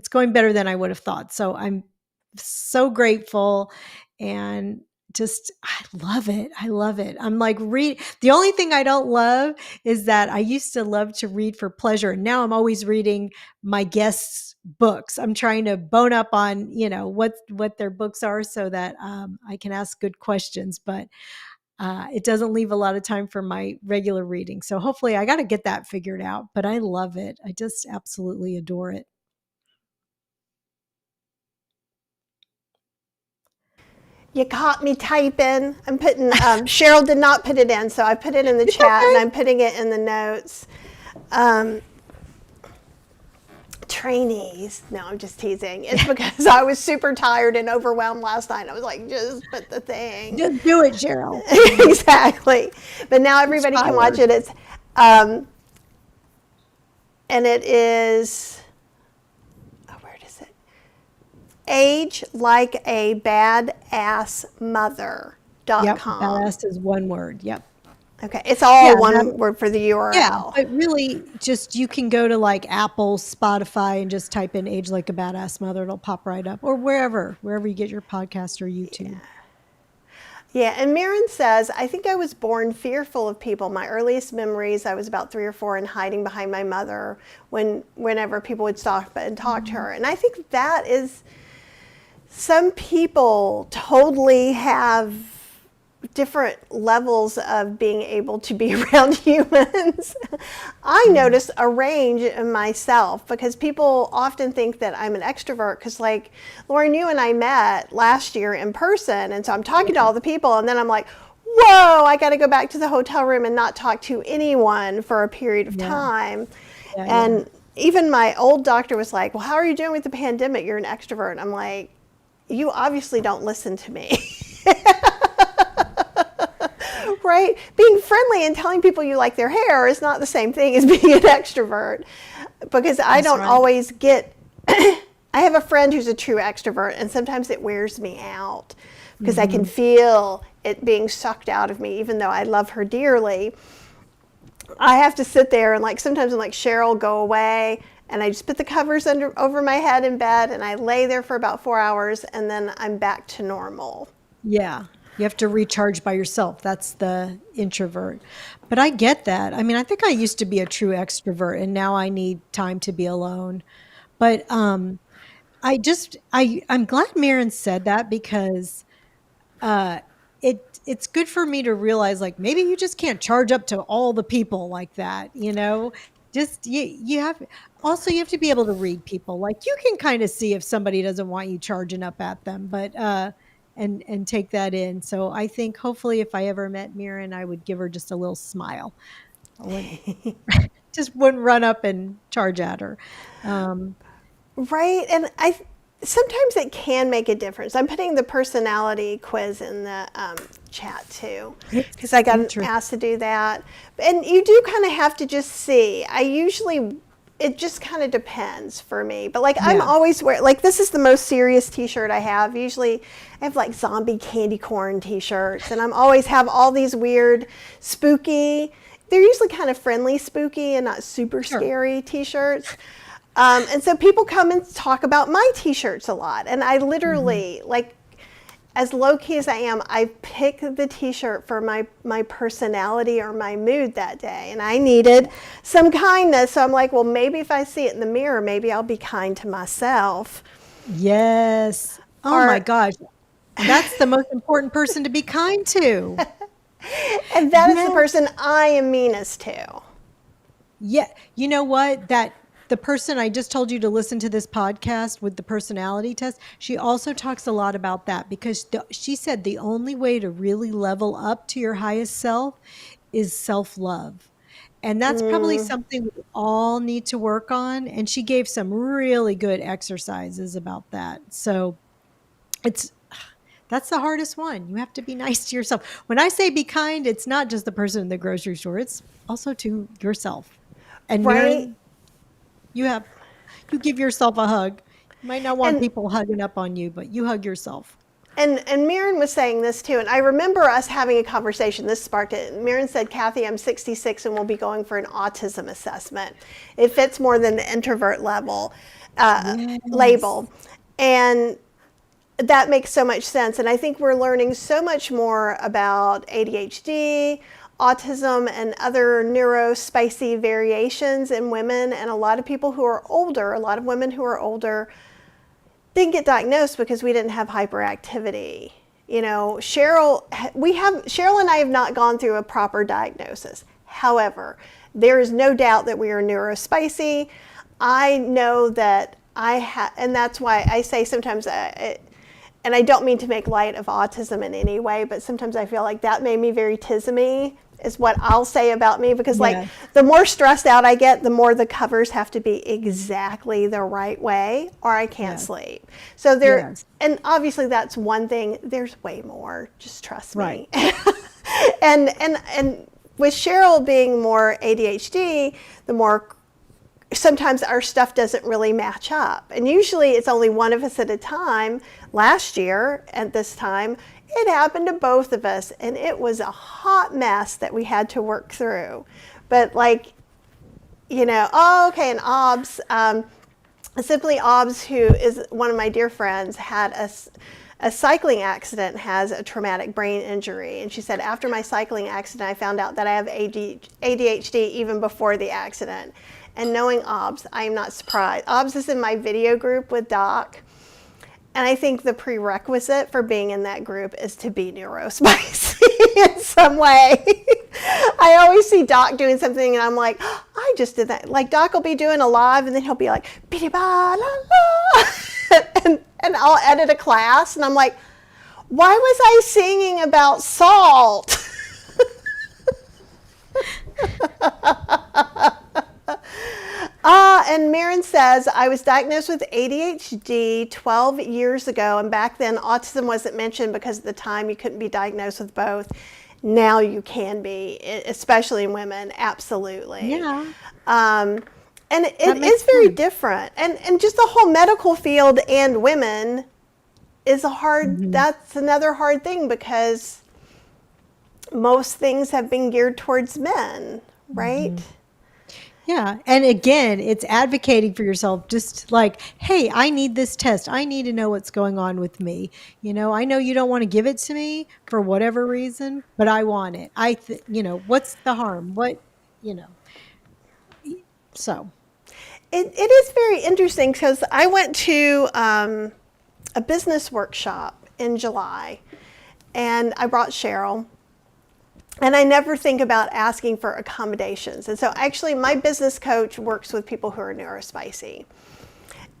going better than I would have thought. So I'm so grateful, and I love it. I love it. I'm like the only thing I don't love is that I used to love to read for pleasure. Now I'm always reading my guests' books. I'm trying to bone up on, what their books are, so that I can ask good questions, but it doesn't leave a lot of time for my regular reading. So hopefully I got to get that figured out, but I love it. I just absolutely adore it. You caught me typing. I'm putting, Cheryl did not put it in, so I put it in the chat, and I'm putting it in the notes. Trainees. No, I'm just teasing. It's because I was super tired and overwhelmed last night. I was like, just put the thing. Just do it, Cheryl. Exactly. But now everybody can watch it. It's, and it is, where is it? Age Like a Badass Mother.com. Yep, badass is one word. Yep. Okay, it's all one word for the URL. Yeah, but really, just you can go to like Apple, Spotify, and just type in "Age Like a Badass Mother." It'll pop right up, or wherever you get your podcast or YouTube. Yeah, and Mirren says, I think I was born fearful of people. My earliest memories, I was about 3 or 4 and hiding behind my mother whenever people would stop and talk to her. And I think that is, some people totally have different levels of being able to be around humans. I notice a range in myself, because people often think that I'm an extrovert, because like Lauren, you and I met last year in person, and so I'm talking to all the people, and then I'm like, whoa, I got to go back to the hotel room and not talk to anyone for a period of time. And even my old doctor was like, well, how are you doing with the pandemic? You're an extrovert. I'm like, you obviously don't listen to me. Right? Being friendly and telling people you like their hair is not the same thing as being an extrovert, because I don't always get, I have a friend who's a true extrovert, and sometimes it wears me out because I can feel it being sucked out of me, even though I love her dearly. I have to sit there and like sometimes I'm like, Cheryl, go away. And I just put the covers over my head in bed and I lay there for about 4 hours and then I'm back to normal. Yeah. You have to recharge by yourself. That's the introvert. But I get that. I mean, I think I used to be a true extrovert and now I need time to be alone. But I'm glad Maren said that because it's good for me to realize like maybe you just can't charge up to all the people like that, you know? Just you have also you have to be able to read people. Like you can kind of see if somebody doesn't want you charging up at them, but and take that in. So I think hopefully if I ever met Maren, I would give her just a little smile. I wouldn't just wouldn't run up and charge at her. Right. And sometimes it can make a difference. I'm putting the personality quiz in the chat too, because I got asked to do that. And you do kind of have to just see. It just kind of depends for me. But like I'm always like this is the most serious t-shirt I have. Usually I have like zombie candy corn t-shirts and I'm always have all these weird spooky, they're usually kind of friendly spooky and not super scary t-shirts. And so people come and talk about my t-shirts a lot. And I literally, like, as low-key as I am, I pick the t-shirt for my personality or my mood that day. And I needed some kindness. So I'm like, well, maybe if I see it in the mirror, maybe I'll be kind to myself. Yes. Oh my gosh. That's the most important person to be kind to. And that is the person I am meanest to. Yeah. You know what? The person I just told you to listen to this podcast with the personality test, she also talks a lot about that because she said the only way to really level up to your highest self is self-love. And that's probably something we all need to work on. And she gave some really good exercises about that. So that's the hardest one. You have to be nice to yourself. When I say be kind, it's not just the person in the grocery store. It's also to yourself. And Maren, you give yourself a hug. You might not want people hugging up on you, but you hug yourself. And Maren was saying this too, and I remember us having a conversation. This sparked it. Maren said, Kathy, I'm 66 and we'll be going for an autism assessment. It fits more than the introvert label. And that makes so much sense. And I think we're learning so much more about ADHD, autism, and other neurospicy variations in women. And a lot of people who are older, a lot of women who are older, didn't get diagnosed because we didn't have hyperactivity. You know, Cheryl and I have not gone through a proper diagnosis. However, there is no doubt that we are neurospicy. I know that and that's why I say sometimes, and I don't mean to make light of autism in any way, but sometimes I feel like that made me very tismy, is what I'll say about me, because like the more stressed out I get, the more the covers have to be exactly the right way or I can't sleep. So and obviously that's one thing. There's way more, just trust me. And with Cheryl being more ADHD, the more sometimes our stuff doesn't really match up. And usually it's only one of us at a time. Last year at this time, it happened to both of us, and it was a hot mess that we had to work through. But like, you know, and Obbs, Simply Obbs, who is one of my dear friends, had a cycling accident, has a traumatic brain injury. And she said, after my cycling accident, I found out that I have ADHD even before the accident. And knowing Obbs, I am not surprised. Obbs is in my video group with Doc. And I think the prerequisite for being in that group is to be neurospicy in some way. I always see Doc doing something and I'm like, oh, I just did that. Like Doc will be doing a live and then he'll be like, bidi ba la la. And I'll edit a class and I'm like, why was I singing about salt? And Maren says, I was diagnosed with ADHD 12 years ago, and back then autism wasn't mentioned because at the time you couldn't be diagnosed with both. Now you can be, especially in women, absolutely. Yeah. And it is very different. And just the whole medical field and women is a hard, Mhm. that's another hard thing because most things have been geared towards men, right? Mhm. Yeah. And again, it's advocating for yourself, just like, hey, I need this test. I need to know what's going on with me. I know you don't want to give it to me for whatever reason, but I want it. What's the harm? You know, so. It is very interesting because I went to a business workshop in July and I brought Cheryl. And I never think about asking for accommodations. And so actually my business coach works with people who are neurospicy.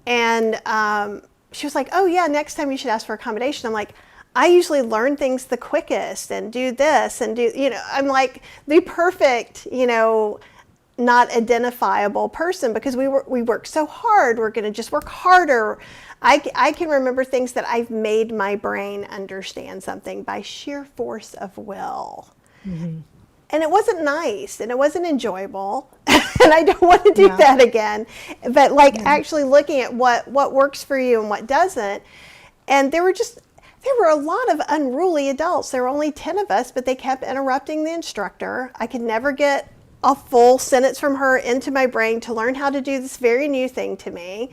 And she was like, oh yeah, next time you should ask for accommodation. I'm like, I usually learn things the quickest and do this and do, I'm like the perfect, not identifiable person because we work so hard. We're going to just work harder. I can remember things that I've made my brain understand something by sheer force of will. Mm-hmm. And it wasn't nice and it wasn't enjoyable. And I don't want to do that again. But actually looking at what works for you and what doesn't. And there were a lot of unruly adults. There were only 10 of us, but they kept interrupting the instructor. I could never get a full sentence from her into my brain to learn how to do this very new thing to me.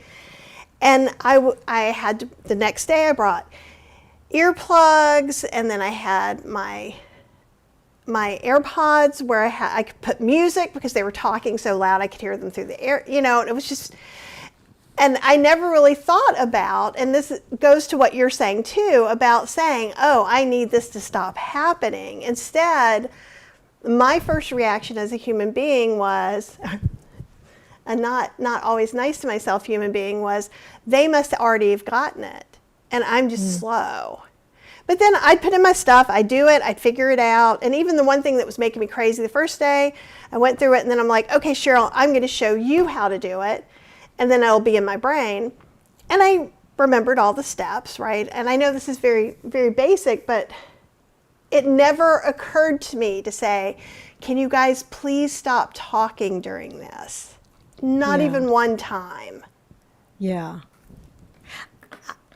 And I had to, the next day I brought earplugs, and then I had my AirPods where I could put music because they were talking so loud I could hear them through the air, and it was just, and I never really thought about, and this goes to what you're saying too, about saying, oh, I need this to stop happening. Instead, my first reaction as a human being was, a not always nice to myself human being, was they must already have gotten it and I'm just slow. But then I'd put in my stuff, I'd do it, I'd figure it out. And even the one thing that was making me crazy the first day, I went through it and then I'm like, okay, Cheryl, I'm going to show you how to do it. And then it'll be in my brain. And I remembered all the steps, right? And I know this is very, very basic, but it never occurred to me to say, can you guys please stop talking during this? Not even one time. Yeah.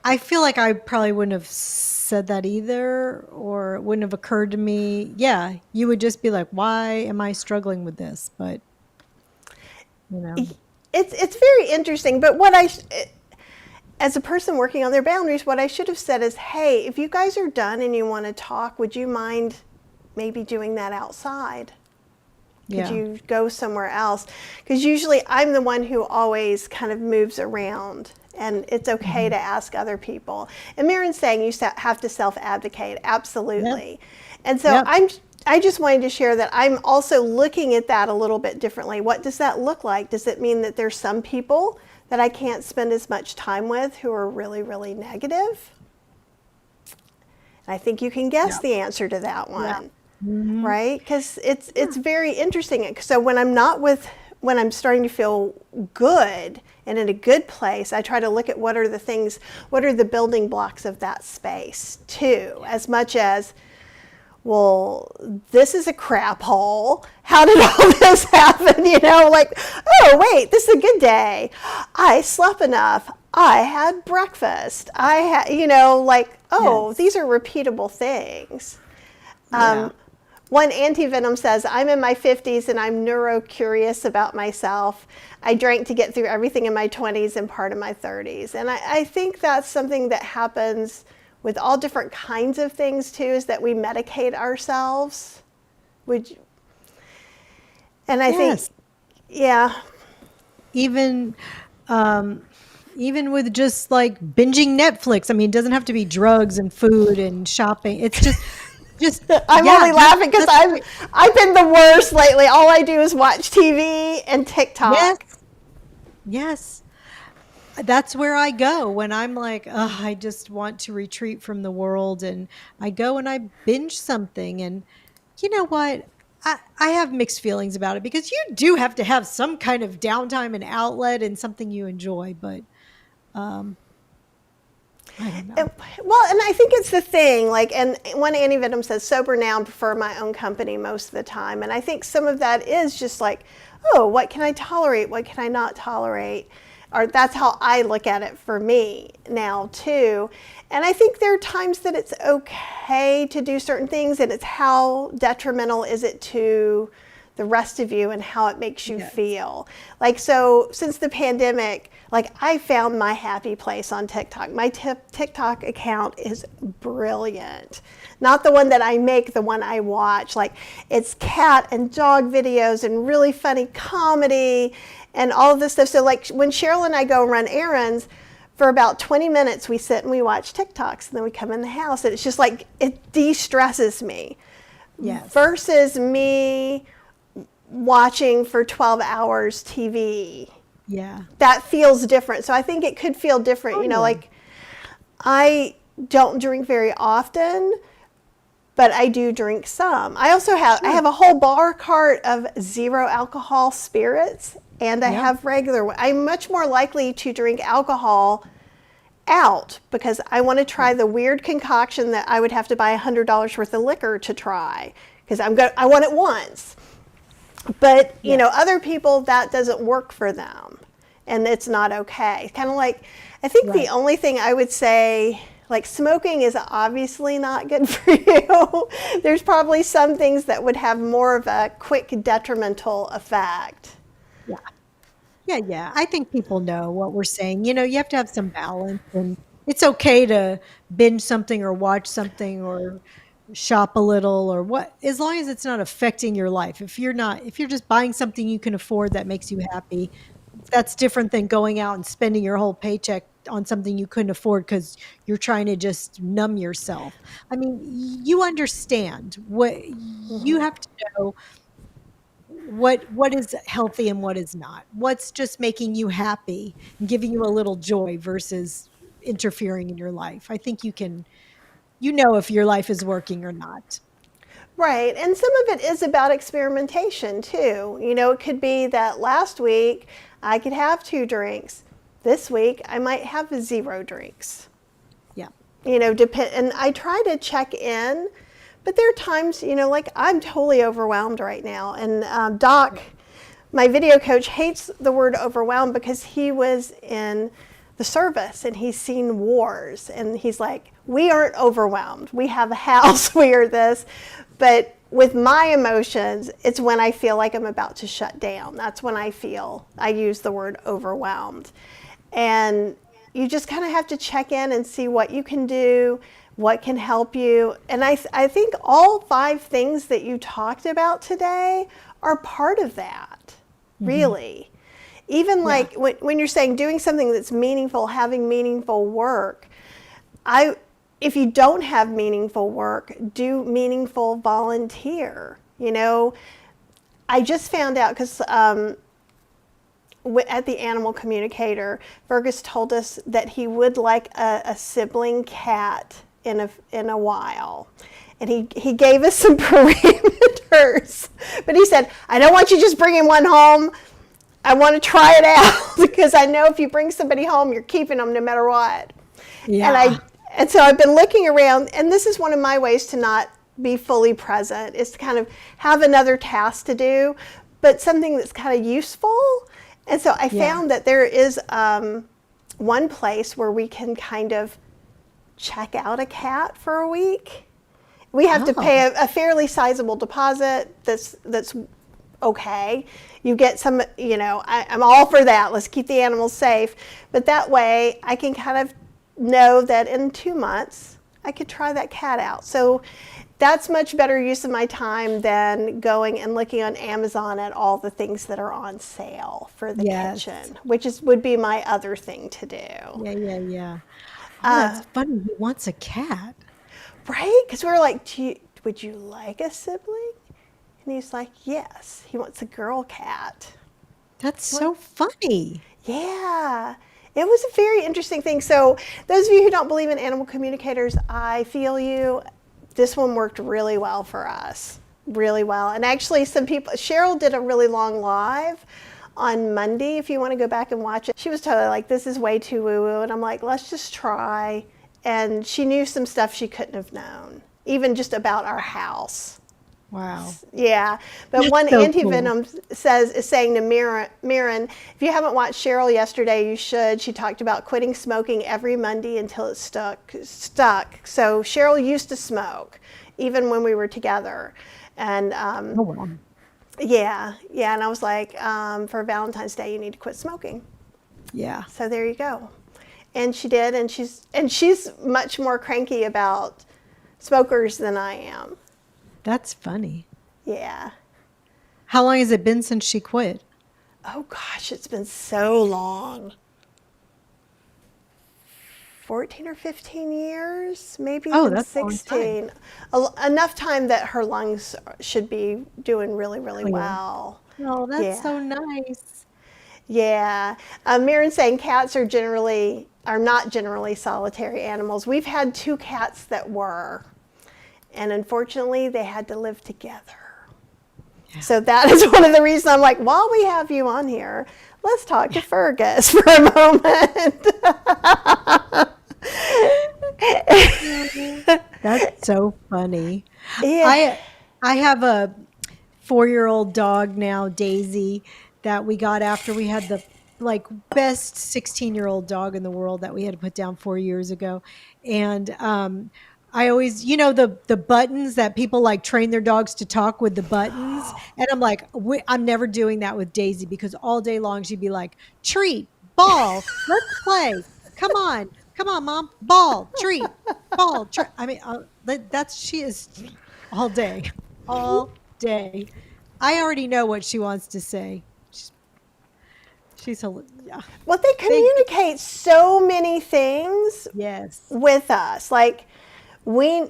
I feel like I probably wouldn't have said that either, or it wouldn't have occurred to me. Yeah, you would just be like, why am I struggling with this? But, It's very interesting, but as a person working on their boundaries, what I should have said is, hey, if you guys are done and you want to talk, would you mind maybe doing that outside? Could you go somewhere else? Because usually I'm the one who always kind of moves around. And it's okay to ask other people. And Marin's saying you have to self-advocate. Absolutely. Yep. And so I just wanted to share that I'm also looking at that a little bit differently. What does that look like? Does it mean that there's some people that I can't spend as much time with who are really, really negative? And I think you can guess the answer to that one, right? Because it's very interesting. So when I'm starting to feel good and in a good place, I try to look at what are the building blocks of that space too, as much as, well, this is a crap hole. How did all this happen? Oh, wait, this is a good day. I slept enough. I had breakfast. I had, these are repeatable things. One anti-venom says, I'm in my 50s and I'm neuro-curious about myself. I drank to get through everything in my 20s and part of my 30s. And I think that's something that happens with all different kinds of things too, is that we medicate ourselves. And I think, Even with just like binging Netflix, I mean, it doesn't have to be drugs and food and shopping. It's just I'm only laughing because I've been the worst lately. All I do is watch TV and TikTok. Yes. That's where I go when I'm like, oh, I just want to retreat from the world. And I go and I binge something. And you know what? I have mixed feelings about it because you do have to have some kind of downtime and outlet and something you enjoy. But I don't know. Well, and I think it's the thing, and one anti-venom says, sober now and prefer my own company most of the time. And I think some of that is just like, oh, what can I tolerate? What can I not tolerate? or that's how I look at it for me now too. And I think there are times that it's okay to do certain things, and it's how detrimental is it to the rest of you and how it makes you feel. Like, so since the pandemic, like, I found my happy place on TikTok. My TikTok account is brilliant. Not the one that I make, the one I watch. Like, it's cat and dog videos and really funny comedy and all of this stuff. So like when Cheryl and I go and run errands, for about 20 minutes we sit and we watch TikToks, and then we come in the house, and it's just like, it de-stresses me. Yes. Versus me watching for 12 hours TV. Yeah. That feels different. So I think it could feel different. You know, like, I don't drink very often, but I do drink some. I also I have a whole bar cart of 0 alcohol spirits, and I have regular. I'm much more likely to drink alcohol out because I want to try the weird concoction that I would have to buy $100 worth of liquor to try, because I want it once. But, you know, other people, that doesn't work for them, and it's not okay. Kind of like, I think the only thing I would say, like, smoking is obviously not good for you. There's probably some things that would have more of a quick detrimental effect. Yeah. Yeah. I think people know what we're saying. You know, you have to have some balance, and it's okay to binge something or watch something or shop a little or what, as long as it's not affecting your life. If you're just buying something you can afford that makes you happy, that's different than going out and spending your whole paycheck on something you couldn't afford because you're trying to just numb yourself. I mean, you understand what you have to know, what is healthy and what is not, what's just making you happy and giving you a little joy versus interfering in your life. I think you know if your life is working or not. Right. And some of it is about experimentation too. You know, it could be that last week I could have 2 drinks. This week I might have 0 drinks. Yeah. You know, and I try to check in, but there are times, you know, like, I'm totally overwhelmed right now. And Doc, my video coach, hates the word overwhelmed because he was in the service and he's seen wars, and he's like, we aren't overwhelmed. We have a house, we are this. But with my emotions, it's when I feel like I'm about to shut down. That's when I use the word overwhelmed. And you just kind of have to check in and see what you can do, what can help you. And I think all 5 things that you talked about today are part of that, really. Even like when you're saying doing something that's meaningful, having meaningful work, if you don't have meaningful work, do meaningful volunteer. You know, I just found out because at the Animal Communicator, Fergus told us that he would like a sibling cat in a while. And he gave us some parameters. But he said, I don't want you just bringing one home. I want to try it out because I know if you bring somebody home, you're keeping them no matter what. Yeah. And so I've been looking around, and this is one of my ways to not be fully present, is to kind of have another task to do, but something that's kind of useful. And so I found that there is one place where we can kind of check out a cat for a week. We have to pay a fairly sizable deposit that's okay. You get some, you know, I'm all for that. Let's keep the animals safe. But that way I can kind of know that in 2 months I could try that cat out. So that's much better use of my time than going and looking on Amazon at all the things that are on sale for the kitchen, which would be my other thing to do. Yeah. Oh, that's funny. He wants a cat. Right? Because we were like, would you like a sibling? And he's like, yes. He wants a girl cat. That's so funny. Yeah. It was a very interesting thing. So those of you who don't believe in animal communicators, I feel you. This one worked really well for us. Really well. And actually Cheryl did a really long live on Monday, if you want to go back and watch it. She was totally like, this is way too woo-woo. And I'm like, let's just try. And she knew some stuff she couldn't have known, even just about our house. Wow. Yeah, but That's one so cool. anti-venom is saying to Mirren, if you haven't watched Cheryl yesterday, you should. She talked about quitting smoking every Monday until it stuck. So Cheryl used to smoke, even when we were together, and Oh, wow. yeah, and I was like, for Valentine's Day, you need to quit smoking. Yeah. So there you go, and she did, and she's much more cranky about smokers than I am. That's funny. Yeah. How long has it been since she quit? Oh gosh, it's been so long. 14 or 15 years, maybe Oh, even that's a long time. 16. Enough time that her lungs should be doing really, really Clear. well. Oh, that's Yeah. so nice. Yeah. Mirren's saying cats are not generally solitary animals. We've had two cats that were, and unfortunately they had to live together. Yeah. So that is one of the reasons I'm like, while we have you on here, let's talk to Fergus for a moment. That's so funny. Yeah. I have a 4-year-old dog now, Daisy, that we got after we had the like best 16-year-old dog in the world that we had to put down 4 years ago. And I always, the buttons that people like train their dogs to talk with the buttons. And I'm like, I'm never doing that with Daisy because all day long she'd be like, treat, ball, let's play. Come on, mom, ball, treat, ball, treat. I mean, she is all day, all day. I already know what she wants to say. Yeah. Well, they They, communicate so many things yes. with us. Like, we,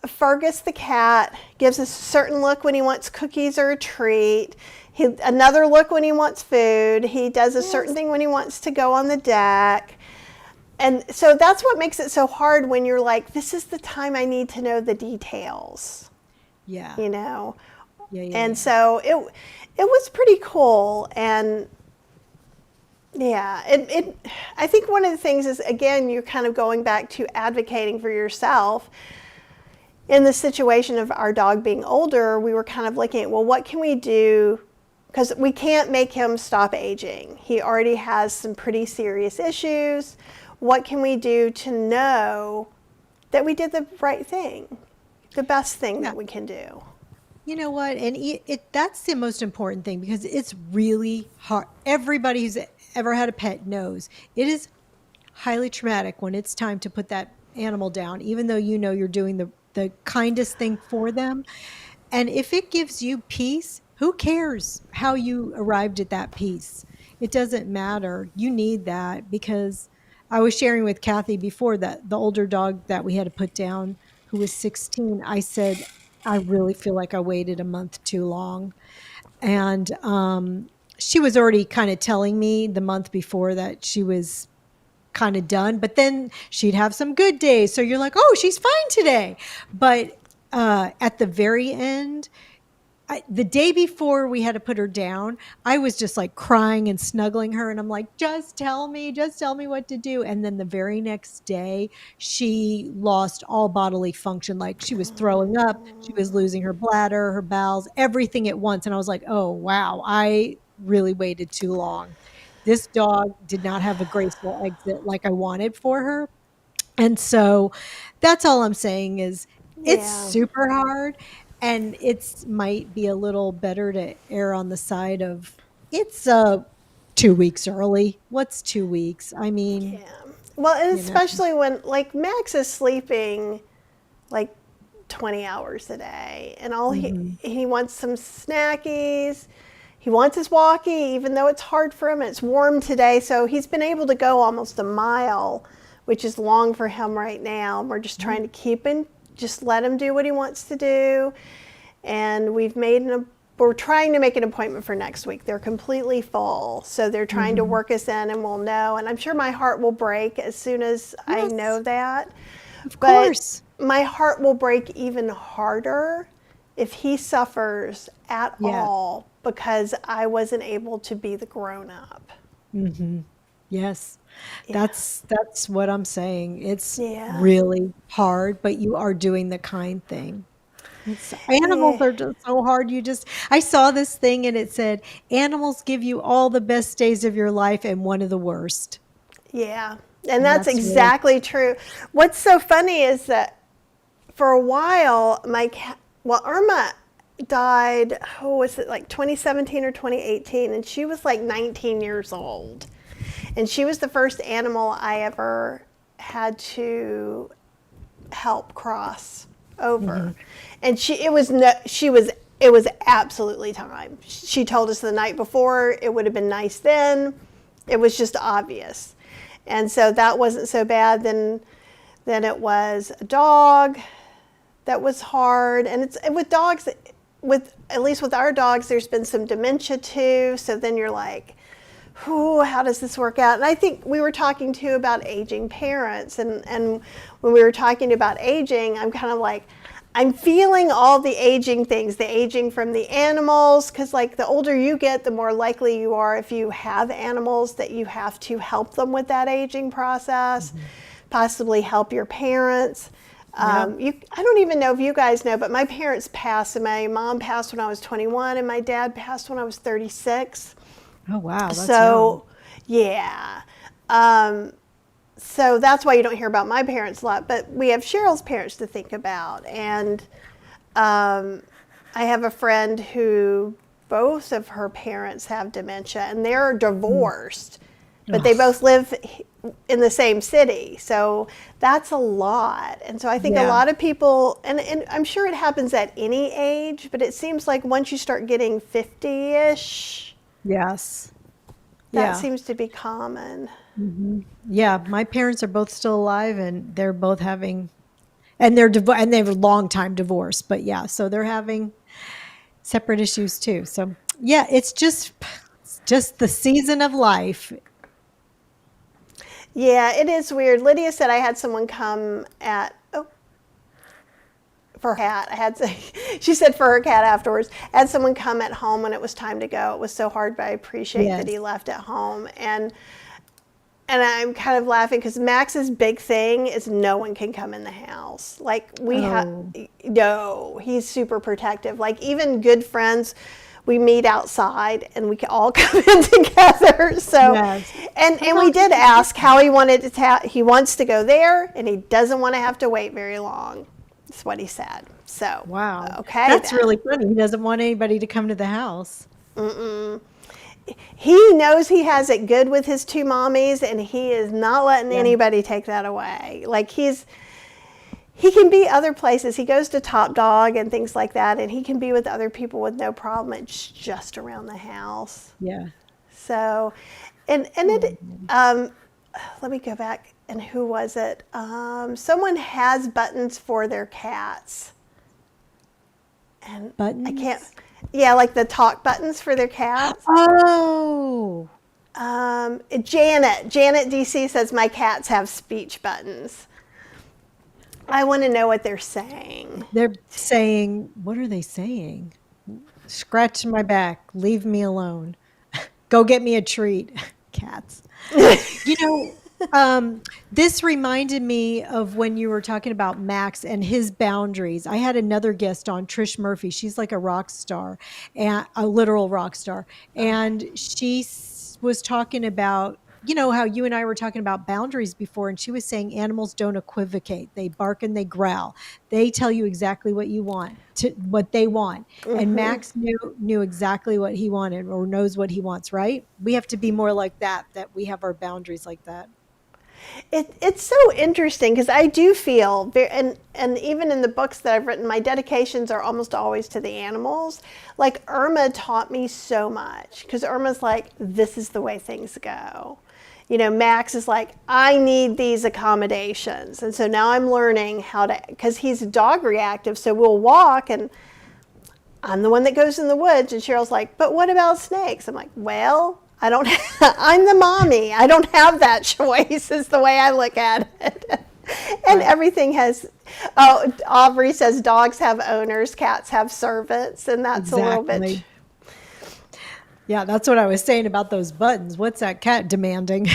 Fergus the cat gives us a certain look when he wants cookies or a treat. Another look when he wants food. He does a certain Yes. thing when he wants to go on the deck. And so that's what makes it so hard when you're like, this is the time I need to know the details, Yeah. you know? Yeah. Yeah. And Yeah. so it was pretty cool. And yeah, I think one of the things is, again, you're kind of going back to advocating for yourself. In the situation of our dog being older, we were kind of looking at, well, what can we do? Because we can't make him stop aging. He already has some pretty serious issues. What can we do to know that we did the right thing, the best thing Yeah. that we can do? You know what? And that's the most important thing because it's really hard. Everybody who's ever had a pet knows it is highly traumatic when it's time to put that animal down, even though you're doing the kindest thing for them. And if it gives you peace, who cares how you arrived at that peace? It doesn't matter. You need that because I was sharing with Kathy before that the older dog that we had to put down, who was 16, I said, I really feel like I waited a month too long. And she was already kind of telling me the month before that she was kind of done, but then she'd have some good days. So you're like, oh, she's fine today. But at the very end, the day before we had to put her down, I was just like crying and snuggling her. And I'm like, just tell me what to do. And then the very next day, she lost all bodily function. Like she was throwing up, she was losing her bladder, her bowels, everything at once. And I was like, oh, wow, I really waited too long. This dog did not have a graceful exit like I wanted for her. And so that's all I'm saying is it's Yeah. super hard and it's might be a little better to err on the side of it's 2 weeks early. What's 2 weeks? I mean, Yeah. Well, and you know. especially when, like, Max is sleeping like 20 hours a day, and all Mhm. he wants some snackies. He wants his walkie, even though it's hard for him. It's warm today, so he's been able to go almost a mile, which is long for him right now. We're just trying to keep him, just let him do what he wants to do. And we're trying to make an appointment for next week. They're completely full, so they're trying to Mhm. work us in, and we'll know. And I'm sure my heart will break as soon as I know Yes, that. of But course. my heart will break even harder if he suffers at Yeah. all because I wasn't able to be the grown up. Mhm. Yes. Yeah. That's what I'm saying. It's Yeah. really hard, but you are doing the kind thing. Animals Yeah. are just so hard. I saw this thing and it said, animals give you all the best days of your life and one of the worst. Yeah. And And that's that's really, exactly true. What's so funny is that for a while, Irma died, was it like 2017 or 2018? And she was like 19 years old. And she was the first animal I ever had to help cross over. And it was absolutely time. She told us the night before it would have been nice then. It was just obvious. And so that wasn't so bad. Then it was a dog that was hard. And it's with dogs, at least with our dogs, there's been some dementia too. So then you're like, whew, how does this work out? And I think we were talking too about aging parents. And when we were talking about aging, I'm kind of like, I'm feeling all the aging things, the aging from the animals, because like the older you get, the more likely you are, if you have animals, that you have to help them with that aging process, possibly help your parents. I don't even know if you guys know, but my parents passed. And my mom passed when I was 21, and my dad passed when I was 36. oh, wow. That's young. So, yeah. So that's why you don't hear about my parents a lot. But we have Cheryl's parents to think about. And I have a friend who both of her parents have dementia, and they're divorced, but they both live in the same city. So that's a lot. And so I think a Yeah. lot of people, and I'm sure it happens at any age, but it seems like once you start getting 50-ish, Yes. that Yeah. seems to be common. Yeah. My parents are both still alive and they're both having, and and they have a long time divorce, but yeah, so they're having separate issues too. So yeah, it's just the season of life. Yeah, it is weird. Lydia said I had someone come for her cat. She said for her cat afterwards. I had someone come at home when it was time to go. It was so hard, but I appreciate that he Yes. left at home. And I'm kind of laughing because Max's big thing is no one can come in the house. Like Oh. no, he's super protective. Like even good friends, we meet outside and we can all come in together. So, Yes. and we did ask how he wanted to. He wants to go there, and he doesn't want to have to wait very long. That's what he said. So, Wow. okay, That's then. really funny. He doesn't want anybody to come to the house. He knows he has it good with his two mommies, and he is not letting Yeah. anybody take that away. Like he can be other places. He goes to Top Dog and things like that, and he can be with other people with no problem. It's just around the house. Yeah. So, and it, let me go back. And who was it? Someone has buttons for their cats, and Buttons? I can't. Yeah, like the talk buttons for their cats. Oh. Janet DC says my cats have speech buttons. I want to know what they're saying. They're saying, what are they saying? Scratch my back. Leave me alone. Go get me a treat. Cats. You know, this reminded me of when you were talking about Max and his boundaries. I had another guest on, Trish Murphy. She's like a rock star, and a literal rock star. And she was talking about, you know, how you and I were talking about boundaries before, and she was saying animals don't equivocate. They bark and they growl. They tell you exactly what you want, what they want. And Max knew exactly what he wanted, or knows what he wants, right? We have to be more like that we have our boundaries like that. It's so interesting because I do feel very, and even in the books that I've written, my dedications are almost always to the animals. Like Irma taught me so much because Irma's like, this is the way things go. You know, Max is like, I need these accommodations. And so now I'm learning how to, because he's dog reactive. So we'll walk and I'm the one that goes in the woods. And Cheryl's like, but what about snakes? I'm like, well, I don't, I'm the mommy. I don't have that choice is the way I look at it. And everything has, Aubrey says dogs have owners, cats have servants. And that's a little bit. Exactly. Yeah, that's what I was saying about those buttons. What's that cat demanding?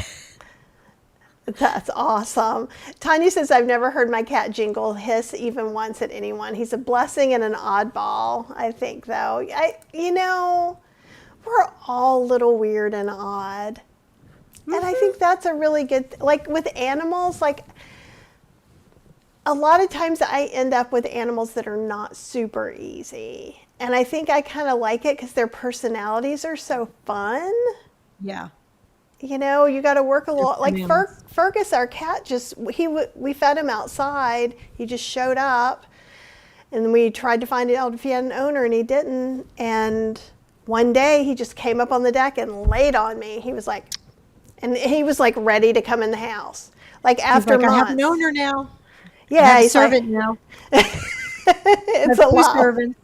That's awesome. Tanya says, I've never heard my cat Jingle hiss even once at anyone. He's a blessing and an oddball, I think, though. We're all a little weird and odd. Mm-hmm. And I think that's a really good, like with animals, like a lot of times I end up with animals that are not super easy. And I think I kind of like it because their personalities are so fun. Yeah. You got to work a lot. Like Fergus, our cat, we fed him outside. He just showed up, and we tried to find out if he had an owner, and he didn't. And one day he just came up on the deck and laid on me. He was like ready to come in the house. Like after months. I have an owner now. Yeah, I have a servant now. It's a lot. Servants.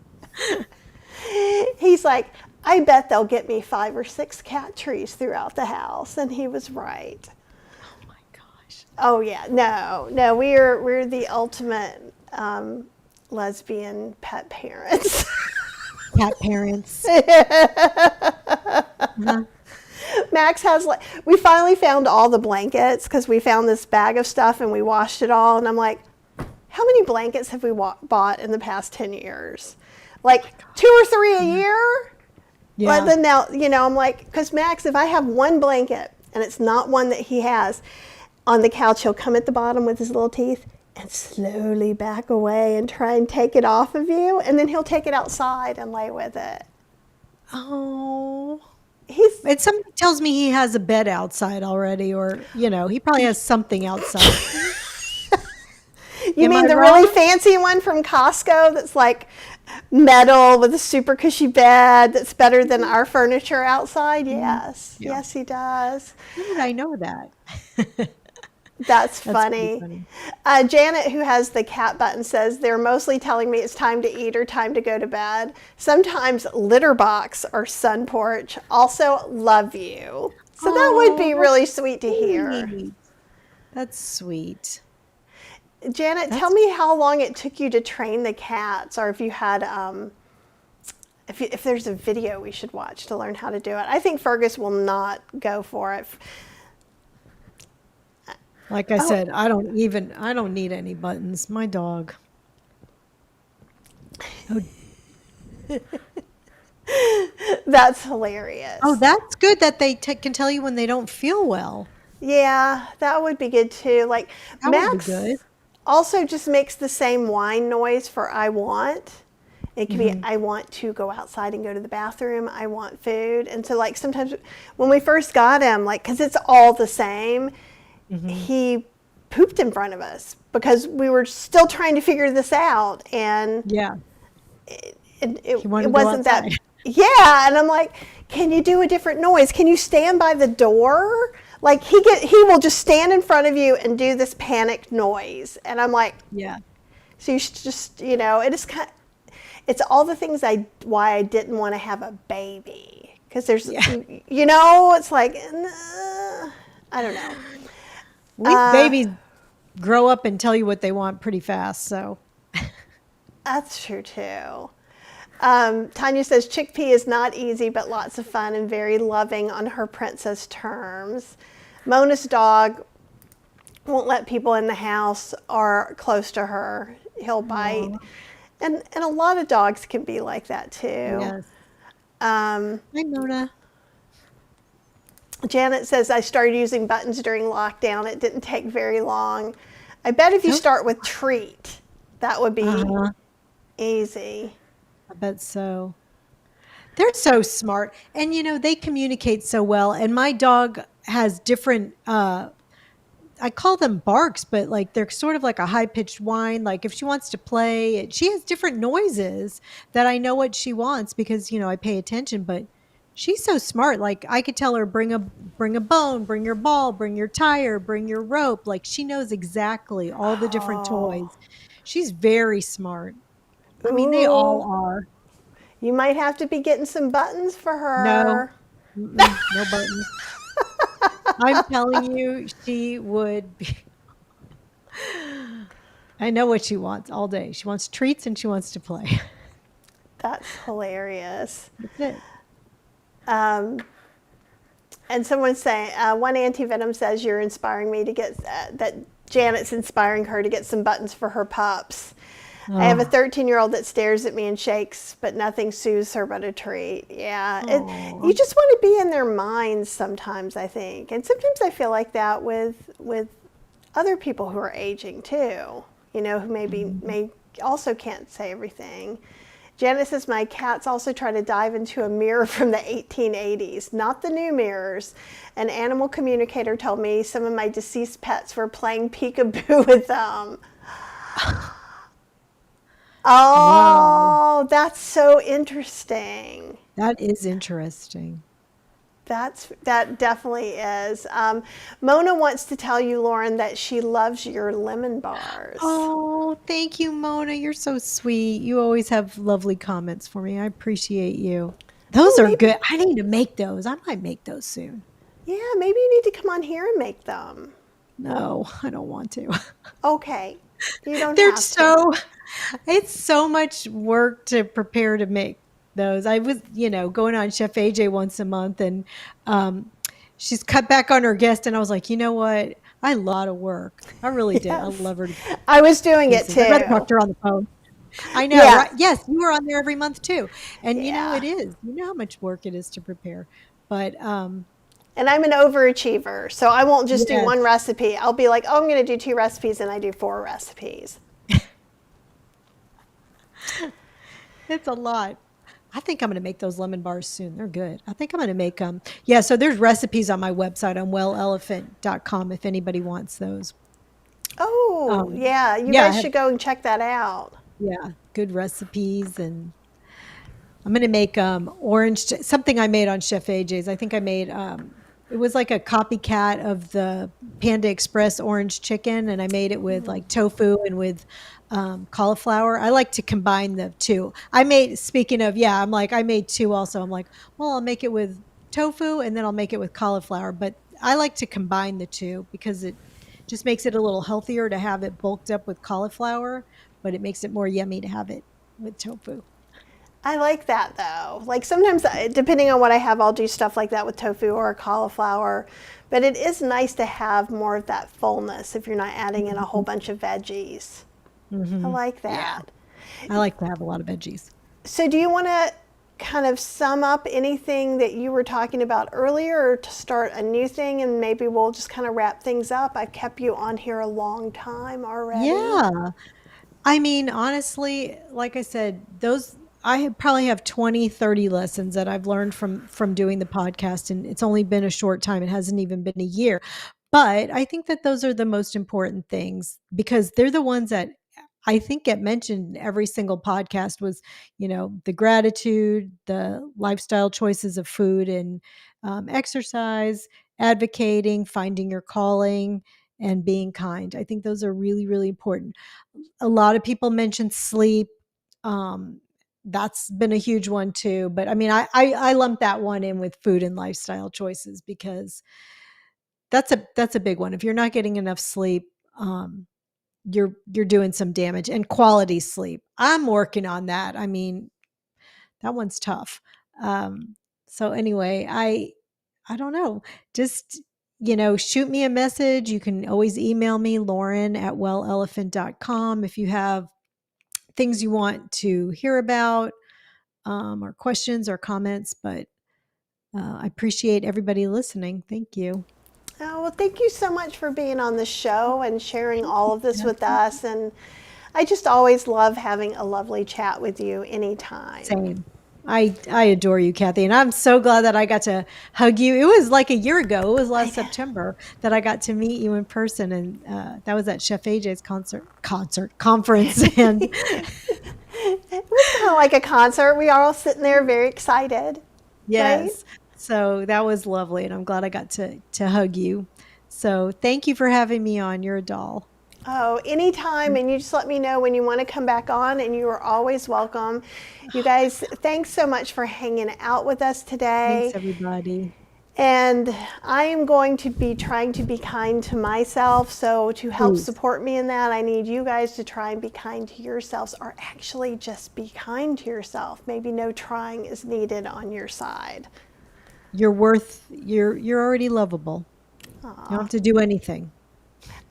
He's like, I bet they'll get me 5 or 6 cat trees throughout the house. And he was right. Oh my gosh. Oh yeah. No, we're the ultimate lesbian pet parents. Cat parents. Max has we finally found all the blankets because we found this bag of stuff and we washed it all. And I'm like, how many blankets have we bought in the past 10 years? Like 2 or 3 a year? Yeah. But then now, I'm like, because Max, if I have one blanket and it's not one that he has on the couch, he'll come at the bottom with his little teeth and slowly back away and try and take it off of you. And then he'll take it outside and lay with it. Oh. Something tells me he has a bed outside already, or, he probably has something outside. You mean the really fancy one from Costco that's like metal with a super cushy bed that's better than our furniture outside? Yes. Yeah. Yes, he does. How did I know that? That's funny. Janet, who has the cat button, says they're mostly telling me it's time to eat or time to go to bed. Sometimes litter box or sun porch. Also, love you. So that would be really sweet to hear. That's sweet. Janet, tell me how long it took you to train the cats, or if you had, if there's a video we should watch to learn how to do it. I think Fergus will not go for it. Like I said, I don't need any buttons. My dog. Oh. That's hilarious. Oh, that's good that they can tell you when they don't feel well. Yeah, that would be good too. Like that Max would be good. Also just makes the same whine noise for I want. It can be I want to go outside and go to the bathroom. I want food. And so like sometimes when we first got him, like because it's all the same, he pooped in front of us because we were still trying to figure this out. And yeah, it wasn't that. Yeah, and I'm like, can you do a different noise? Can you stand by the door? Like he will just stand in front of you and do this panicked noise, and I'm like, yeah. So you should just, it is it's all the things why I didn't want to have a baby because there's, it's like, I don't know. Babies grow up and tell you what they want pretty fast, so. That's true too. Tanya says Chickpea is not easy, but lots of fun and very loving on her princess terms. Mona's dog won't let people in the house or close to her. He'll bite. And a lot of dogs can be like that too. Yes. Hi, Mona. Janet says, I started using buttons during lockdown. It didn't take very long. I bet if you start with treat, that would be easy. I bet so. They're so smart. And, they communicate so well. And my dog has different, I call them barks, but like they're sort of like a high-pitched whine. Like if she wants to play, she has different noises that I know what she wants because, I pay attention. But she's so smart. Like I could tell her, bring a bone, bring your ball, bring your tire, bring your rope. Like she knows exactly all the different toys. She's very smart. I mean, they all are. You might have to be getting some buttons for her. No buttons. I'm telling you, she would be. I know what she wants all day. She wants treats and she wants to play. That's hilarious. That's it. And someone's saying, one anti-venom says you're inspiring me to get, that Janet's inspiring her to get some buttons for her pups. I have a 13-year-old that stares at me and shakes, but nothing soothes her but a treat. Yeah, you just want to be in their minds sometimes, I think. And sometimes I feel like that with other people who are aging too, you know, who may also can't say everything. Janet says, my cats also try to dive into a mirror from the 1880s, not the new mirrors. An animal communicator told me some of my deceased pets were playing peekaboo with them. Oh, wow. That's so interesting. That is interesting. That definitely is. Mona wants to tell you, Lauren, that she loves your lemon bars. Oh, thank you, Mona. You're so sweet. You always have lovely comments for me. I appreciate you. Those are good. I need to make those. I might make those soon. Yeah, maybe you need to come on here and make them. No, I don't want to. Okay. You don't They're have so, it's so much work to prepare to make those. I was, going on Chef AJ once a month, and she's cut back on her guest, and I was like, you know what? I love a lot of work. I really did. I love her. I was doing it too. I talked to her on the phone. I know. Yeah. Right? Yes, you were on there every month too. And it is. You know how much work it is to prepare. But and I'm an overachiever, so I won't just do one recipe. I'll be like, oh, I'm going to do 2 recipes, and I do 4 recipes. It's a lot. I think I'm going to make those lemon bars soon. They're good. I think I'm going to make them. So there's recipes on my website on wellelephant.com if anybody wants those. Oh, you guys should go and check that out. Yeah, good recipes. And I'm going to make something I made on Chef AJ's. I think I made, it was like a copycat of the Panda Express orange chicken, and I made it with like tofu and with cauliflower. I like to combine the two. I made 2 also. I'm like, well, I'll make it with tofu and then I'll make it with cauliflower. But I like to combine the two because it just makes it a little healthier to have it bulked up with cauliflower, but it makes it more yummy to have it with tofu. I like that though. Like sometimes, depending on what I have, I'll do stuff like that with tofu or cauliflower. But it is nice to have more of that fullness if you're not adding in a whole bunch of veggies. Mm-hmm. I like that. Yeah. I like to have a lot of veggies. So do you want to kind of sum up anything that you were talking about earlier, or to start a new thing, and maybe we'll just kind of wrap things up? I've kept you on here a long time already. Yeah. I mean, honestly, like I said, I probably have 20, 30 lessons that I've learned from doing the podcast, and it's only been a short time. It hasn't even been a year. But I think that those are the most important things because they're the ones that I think get mentioned in every single podcast was, the gratitude, the lifestyle choices of food and exercise, advocating, finding your calling, and being kind. I think those are really, really important. A lot of people mention sleep. That's been a huge one too. But I mean, I lump that one in with food and lifestyle choices because that's a big one. If you're not getting enough sleep, you're doing some damage. And quality sleep, I'm working on that. I mean, that one's tough. So anyway, I don't know. Just, shoot me a message. You can always email me, Lauren@wellelephant.com, if you have things you want to hear about, or questions or comments. But I appreciate everybody listening. Thank you. Oh, well, thank you so much for being on the show and sharing all of this with us. And I just always love having a lovely chat with you anytime. Same. I adore you, Kathy. And I'm so glad that I got to hug you. It was like a year ago. It was last September that I got to meet you in person. And that was at Chef AJ's conference. And it was kind of like a concert. We are all sitting there very excited. Yes. Right? So that was lovely. And I'm glad I got to hug you. So thank you for having me on. You're a doll. Oh, anytime. And you just let me know when you want to come back on, and you are always welcome. You guys, thanks so much for hanging out with us today. Thanks, everybody. And I am going to be trying to be kind to myself. So to help support me in that, I need you guys to try and be kind to yourselves, or actually just be kind to yourself. Maybe no trying is needed on your side. You're worth. You're already lovable. You don't have to do anything.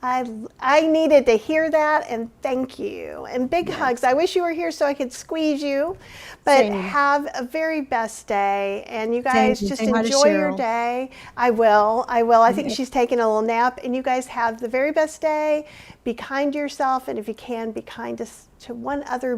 I needed to hear that, and thank you. And big Yes. hugs. I wish you were here so I could squeeze you, but Same. have a very best day. And you Same. guys just Say hi to enjoy your Cheryl. day. I will. I will. I think Okay. she's taking a little nap. And you guys have the very best day. Be kind to yourself, and if you can, be kind to one other